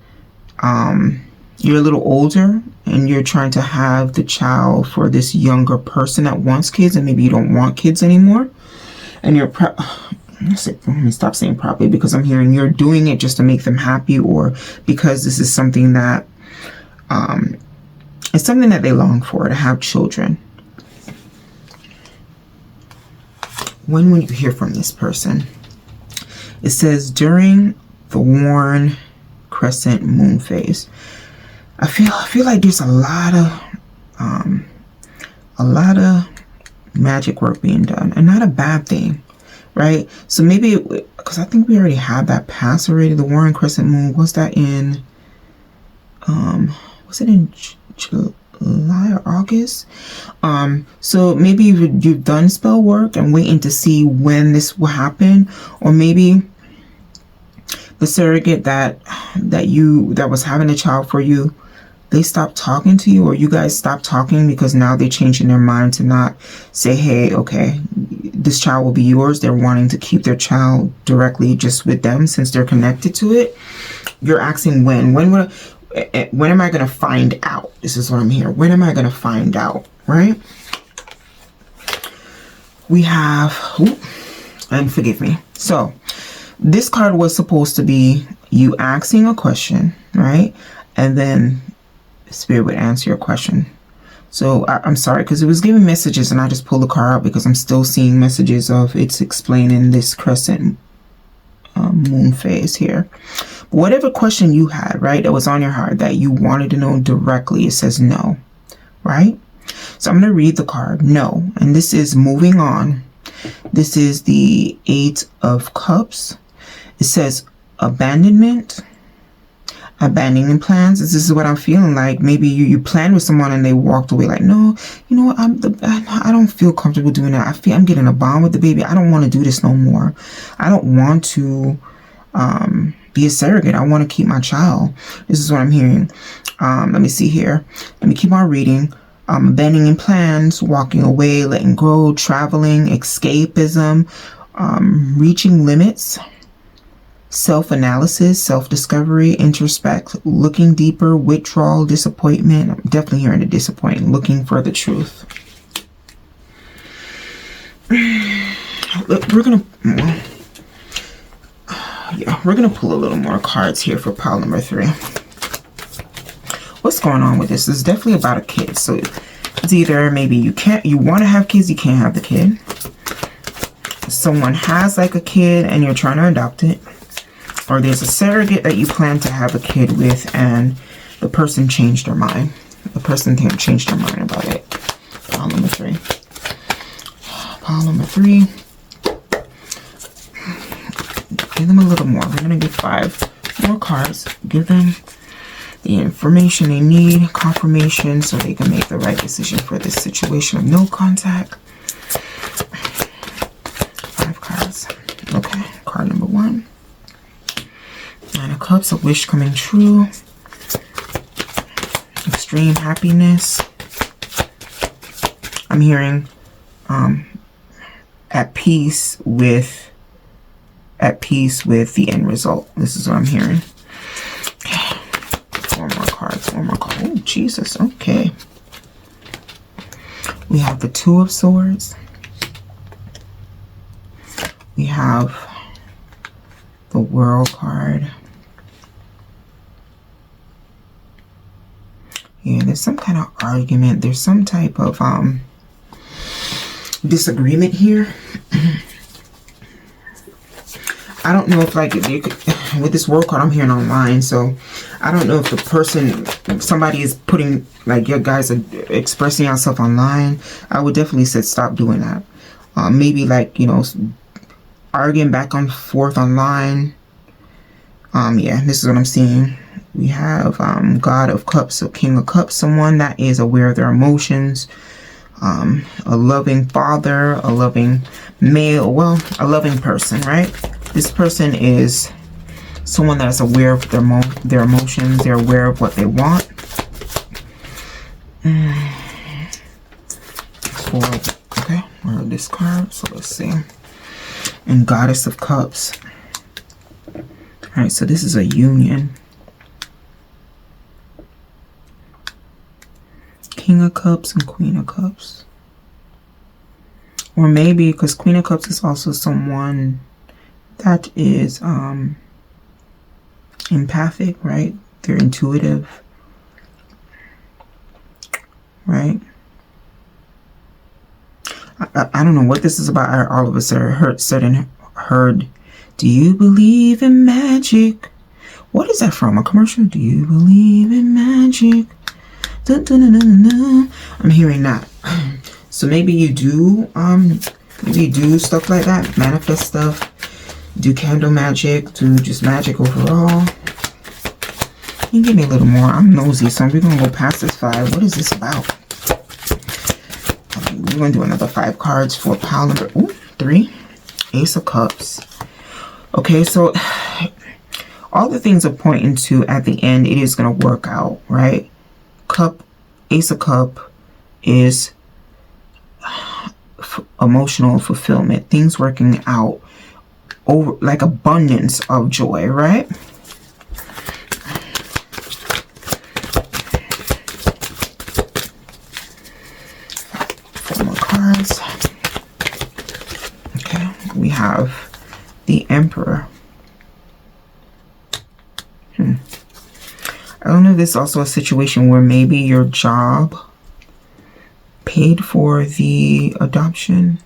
you're a little older and you're trying to have the child for this younger person that wants kids, and maybe you don't want kids anymore. And you're, let me stop saying probably, because I'm hearing you're doing it just to make them happy, or because this is something that, it's something that they long for, to have children. When will you hear from this person? It says during the worn crescent moon phase. I feel like there's a lot of magic work being done, and not a bad thing, right? So maybe because I think we already had that pass already. The worn crescent moon, was that in was it in July or August? So maybe you've done spell work and waiting to see when this will happen, or maybe the surrogate that was having a child for you, they stopped talking to you, or you guys stopped talking because now they're changing their mind to not say, hey, okay, this child will be yours. They're wanting to keep their child directly just with them since they're connected to it. You're asking when am I going to find out? This is what I'm hearing. When am I going to find out, right? We have, and forgive me. So this card was supposed to be you asking a question, right? And then Spirit would answer your question. So I'm sorry, because it was giving messages and I just pulled the card out because I'm still seeing messages of it's explaining this crescent moon phase here. But whatever question you had, right, that was on your heart that you wanted to know directly, it says no, right? So I'm going to read the card. No. And this is moving on. This is the 8 of Cups. It says abandonment. Abandoning plans. This is what I'm feeling like. Maybe you planned with someone and they walked away like, no, you know what, I don't feel comfortable doing that. I feel I'm getting a bond with the baby. I don't want to do this no more. I don't want to be a surrogate. I want to keep my child. This is what I'm hearing. Let me see here. Let me keep on reading. Abandoning plans, walking away, letting go, traveling, escapism, reaching limits, self-analysis, self-discovery, introspect, looking deeper, withdrawal, disappointment. I'm definitely hearing the disappointment, looking for the truth. We're gonna pull a little more cards here for pile number 3. What's going on with this? It's definitely about a kid. So it's either maybe you want to have kids, you can't have the kid. Someone has like a kid and you're trying to adopt it. Or there's a surrogate that you plan to have a kid with and the person changed their mind. The person changed their mind about it. Pile number 3. Pile number 3. Give them a little more. We're going to get 5 more cards. Give them the information they need, confirmation, so they can make the right decision for this situation of no contact. 5 cards. Okay, card number 1. 9 of Cups, a wish coming true. Extreme happiness. I'm hearing at peace with the end result. This is what I'm hearing. Okay. 4 more cards. 4 more cards. Oh, Jesus. Okay. We have the 2 of Swords. We have the World card. Yeah, there's some kind of argument. There's some type of disagreement here. I don't know if like with this World card I'm hearing online, so I don't know if the person, if somebody is putting like your guys are expressing yourself online. I would definitely say stop doing that. Maybe like, you know, arguing back and forth online. Yeah, this is what I'm seeing. We have God of Cups, so King of Cups, someone that is aware of their emotions, a loving father, a loving male, well, a loving person, right? This person is someone that's aware of their emotions. They're aware of what they want. Okay, we're on this card, so let's see. And Goddess of Cups. All right, so this is a union. King of Cups and Queen of Cups. Or maybe because Queen of Cups is also someone that is empathic, right? They're intuitive, right? I don't know what this is about. I all of a sudden heard, do you believe in magic? What is that from? A commercial? Do you believe in magic? Dun, dun, dun, dun, dun. I'm hearing that. So maybe you do stuff like that, manifest stuff, do candle magic, do just magic overall. You give me a little more. I'm nosy, so we're gonna go past this 5. What is this about? We're gonna do another 5 cards for pile number 3. Ace of Cups. Okay, so all the things are pointing to at the end it is gonna work out, right? Ace of Cup is emotional fulfillment, things working out, over like abundance of joy, right? Cards. Okay, we have the Emperor. I don't know if this is also a situation where maybe your job paid for the adoption.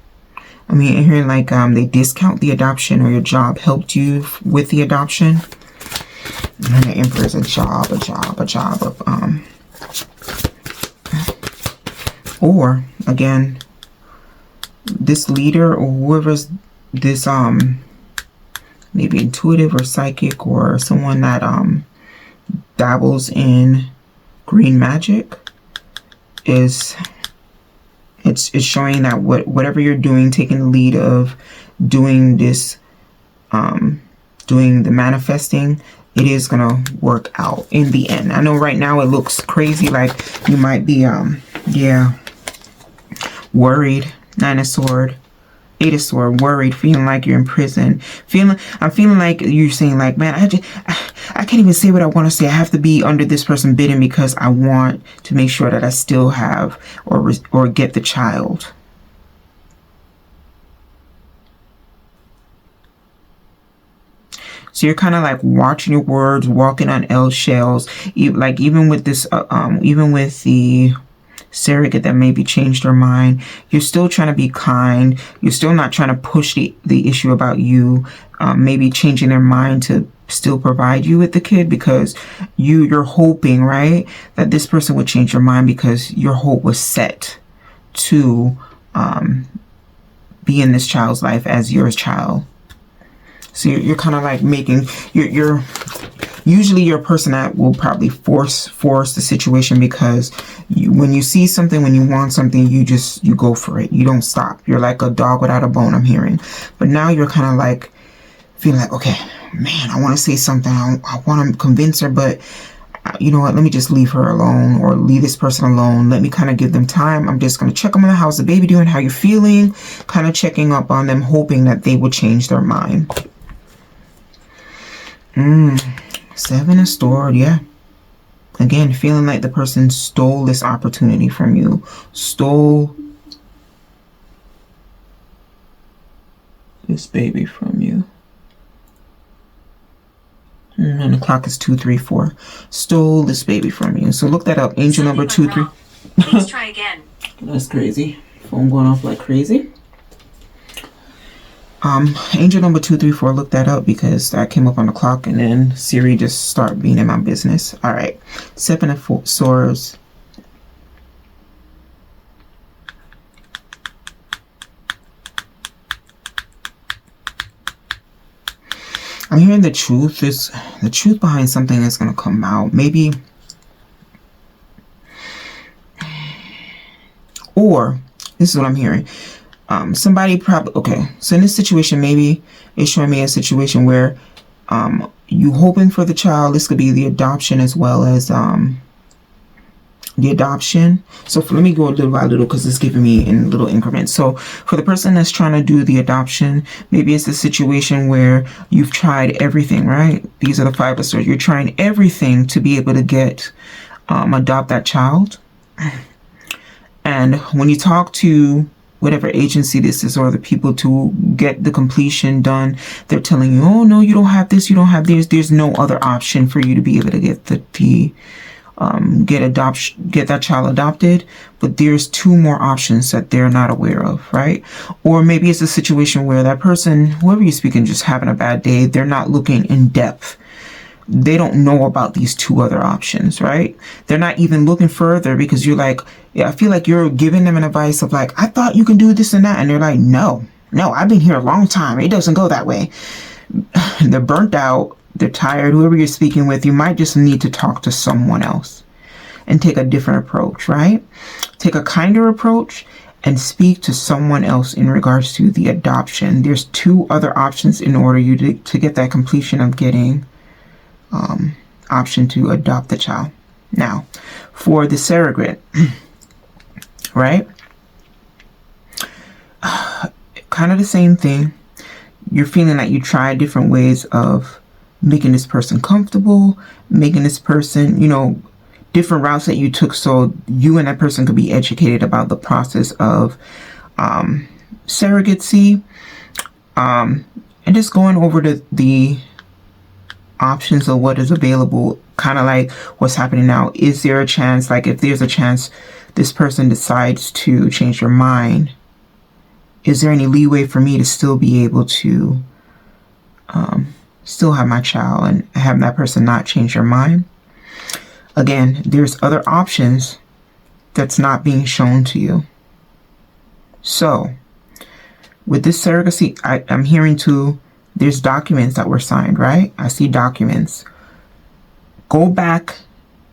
I mean, here like they discount the adoption, or your job helped you with the adoption. And the Emperor is a job of Or again, this leader or whoever's this maybe intuitive or psychic or someone that dabbles in green magic is it's showing that whatever you're doing, taking the lead of doing this, doing the manifesting, it is gonna work out in the end. I know right now it looks crazy, like you might be yeah, worried. 9 of Swords, 8 of Swords, worried, feeling like you're in prison, I'm feeling like you're saying like, man, I can't even say what I want to say. I have to be under this person bidding because I want to make sure that I still have or get the child. So you're kind of like watching your words, walking on eggshells. Like even with this, even with the surrogate that maybe changed their mind, you're still trying to be kind. You're still not trying to push the issue about you, maybe changing their mind to still provide you with the kid, because you're hoping, right, that this person would change your mind because your hope was set to be in this child's life as your child. So you're kind of like making, you're usually you're a person that will probably force the situation, because when you see something, when you want something, you go for it. You don't stop. You're like a dog without a bone, I'm hearing. But now you're kind of like feeling like, okay, man, I want to say something. I want to convince her, but you know what? Let me just leave her alone, or leave this person alone. Let me kind of give them time. I'm just going to check them on how's the baby doing, how you're feeling, kind of checking up on them, hoping that they will change their mind. 7 of Swords, yeah. Again, feeling like the person stole this opportunity from you. Stole this baby from you. And the clock is 234. Stole this baby from you. So look that up. Angel number 23. Please try again. That's crazy. Phone going off like crazy. Angel number 234, look that up because that came up on the clock and then Siri just started being in my business. All right. 7 of Swords. I'm hearing the truth behind something is going to come out. Maybe, or this is what I'm hearing. Somebody probably, okay, so in this situation, maybe it's showing me a situation where you hoping for the child. This could be the adoption as well as the adoption. So let me go little by little because it's giving me in little increments. So for the person that's trying to do the adoption, maybe it's a situation where you've tried everything, right? These are the 5 of Swords. You're trying everything to be able to get adopt that child. And when you talk to whatever agency this is, or the people to get the completion done, they're telling you, oh no, you don't have this, you don't have this. There's no other option for you to be able to get get that child adopted, but there's 2 more options that they're not aware of, right? Or maybe it's a situation where that person, whoever you're speaking, just having a bad day. They're not looking in depth. They don't know about these 2 other options, right? They're not even looking further because you're like, yeah, I feel like you're giving them an advice of like, I thought you can do this and that. And they're like, no, I've been here a long time. It doesn't go that way. They're burnt out. They're tired. Whoever you're speaking with, you might just need to talk to someone else and take a different approach, right? Take a kinder approach and speak to someone else in regards to the adoption. There's 2 other options in order you to get that completion of getting option to adopt the child. Now, for the surrogate, right? Kind of the same thing. You're feeling like you tried different ways of making this person comfortable, making this person, you know, different routes that you took so you and that person could be educated about the process of surrogacy, and just going over the options of what is available, kind of like what's happening now. Is there a chance, like if there's a chance this person decides to change their mind, is there any leeway for me to still be able to still have my child and have that person not change their mind? Again, there's other options that's not being shown to you. So with this surrogacy, I'm hearing too, there's documents that were signed, right? I see documents. Go back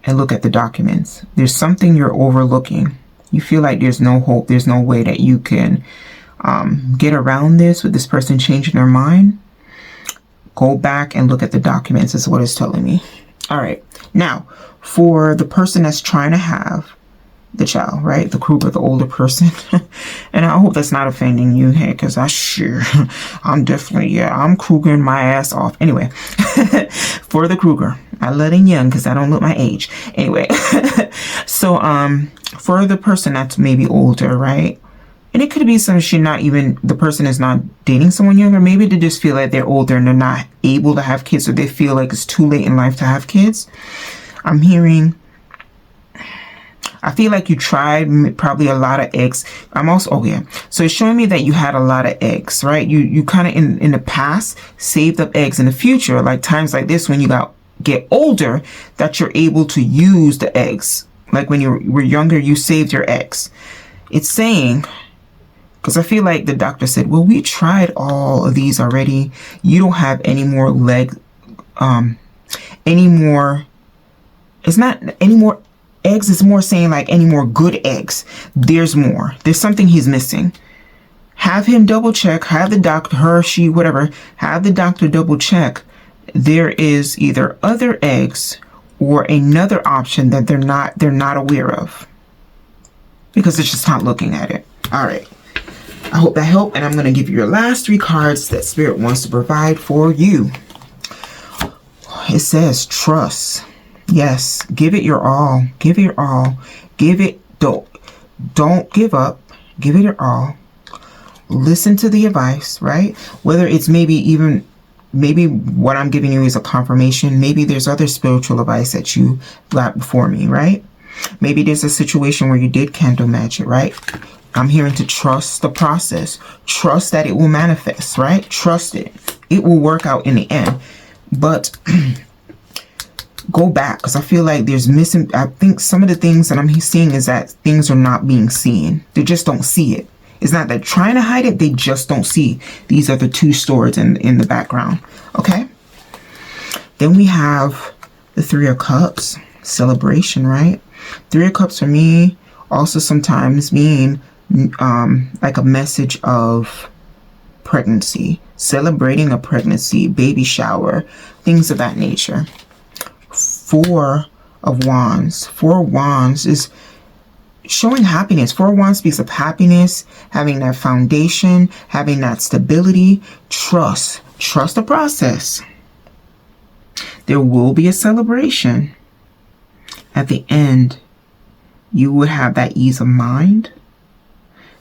and look at the documents. There's something you're overlooking. You feel like there's no hope, there's no way that you can get around this with this person changing their mind. Go back and look at the documents is what it's telling me. All right. Now, for the person that's trying to have the child, right? The Kruger, the older person. And I hope that's not offending you, hey, because I'm definitely, yeah, I'm Krugering my ass off. Anyway, for the Kruger, I let in young because I don't look my age. Anyway, so for the person that's maybe older, right? And it could be the person is not dating someone younger. Maybe they just feel like they're older and they're not able to have kids, or they feel like it's too late in life to have kids. I'm hearing, I feel like you tried probably a lot of eggs. I'm also, oh yeah. So it's showing me that you had a lot of eggs, right? You kind of in the past saved up eggs. In the future, like times like this when you get older, that you're able to use the eggs. Like when you were younger, you saved your eggs. It's saying, because I feel like the doctor said, well, we tried all of these already. You don't have any more it's not any more eggs. It's more saying like any more good eggs. There's more. There's something he's missing. Have him double check. Have the doctor, her, she, whatever, have the doctor double check. There is either other eggs or another option that they're not aware of, because it's just not looking at it. All right. I hope that helped, and I'm going to give you your last 3 cards that Spirit wants to provide for you. It says trust. Yes, give it your all. Give it your all. Give it, don't give up. Give it your all. Listen to the advice, right? Whether it's maybe what I'm giving you is a confirmation. Maybe there's other spiritual advice that you got before me, right? Maybe there's a situation where you did candle-magick, right? I'm hearing to trust the process. Trust that it will manifest, right? Trust it. It will work out in the end. But go back, because I feel like there's missing. I think some of the things that I'm seeing is that things are not being seen. They just don't see it. It's not that they're trying to hide it. They just don't see. These are the 2 swords in the background. Okay. Then we have the 3 of Cups. Celebration, right? 3 of Cups for me also sometimes mean like a message of pregnancy, celebrating a pregnancy, baby shower, things of that nature. 4 of Wands. 4 of Wands is showing happiness. 4 of Wands speaks of happiness, having that foundation, having that stability. Trust the process. There will be a celebration. At the end, you would have that ease of mind.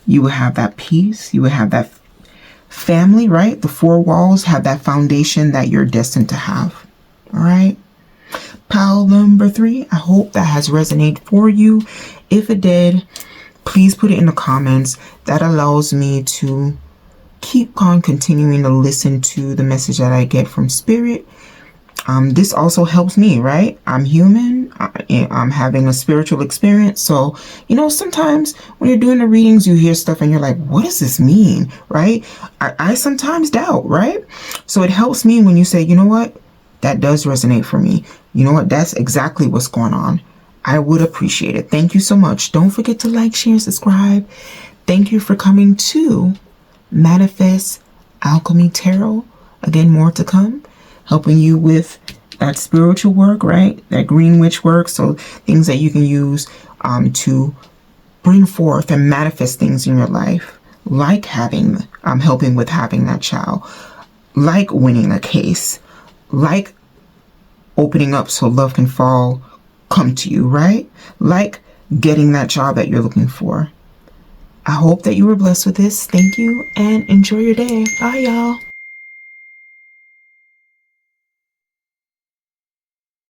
You would have that peace. You would have that family, right? The 4 walls have that foundation that you're destined to have. All right. Pile number 3. I hope that has resonated for you. If it did, please put it in the comments. That allows me to keep on continuing to listen to the message that I get from Spirit. This also helps me, right? I'm human. I'm having a spiritual experience. So, sometimes when you're doing the readings, you hear stuff and you're like, what does this mean? Right? I sometimes doubt, right? So it helps me when you say, you know what? That does resonate for me. You know what? That's exactly what's going on. I would appreciate it. Thank you so much. Don't forget to like, share, and subscribe. Thank you for coming to Manifest Alchemy Tarot. Again, more to come. Helping you with that spiritual work, right? That green witch work. So things that you can use to bring forth and manifest things in your life. Like helping with having that child. Like winning a case. Like opening up so love can come to you, right? Like getting that job that you're looking for. I hope that you were blessed with this. Thank you and enjoy your day. Bye, y'all.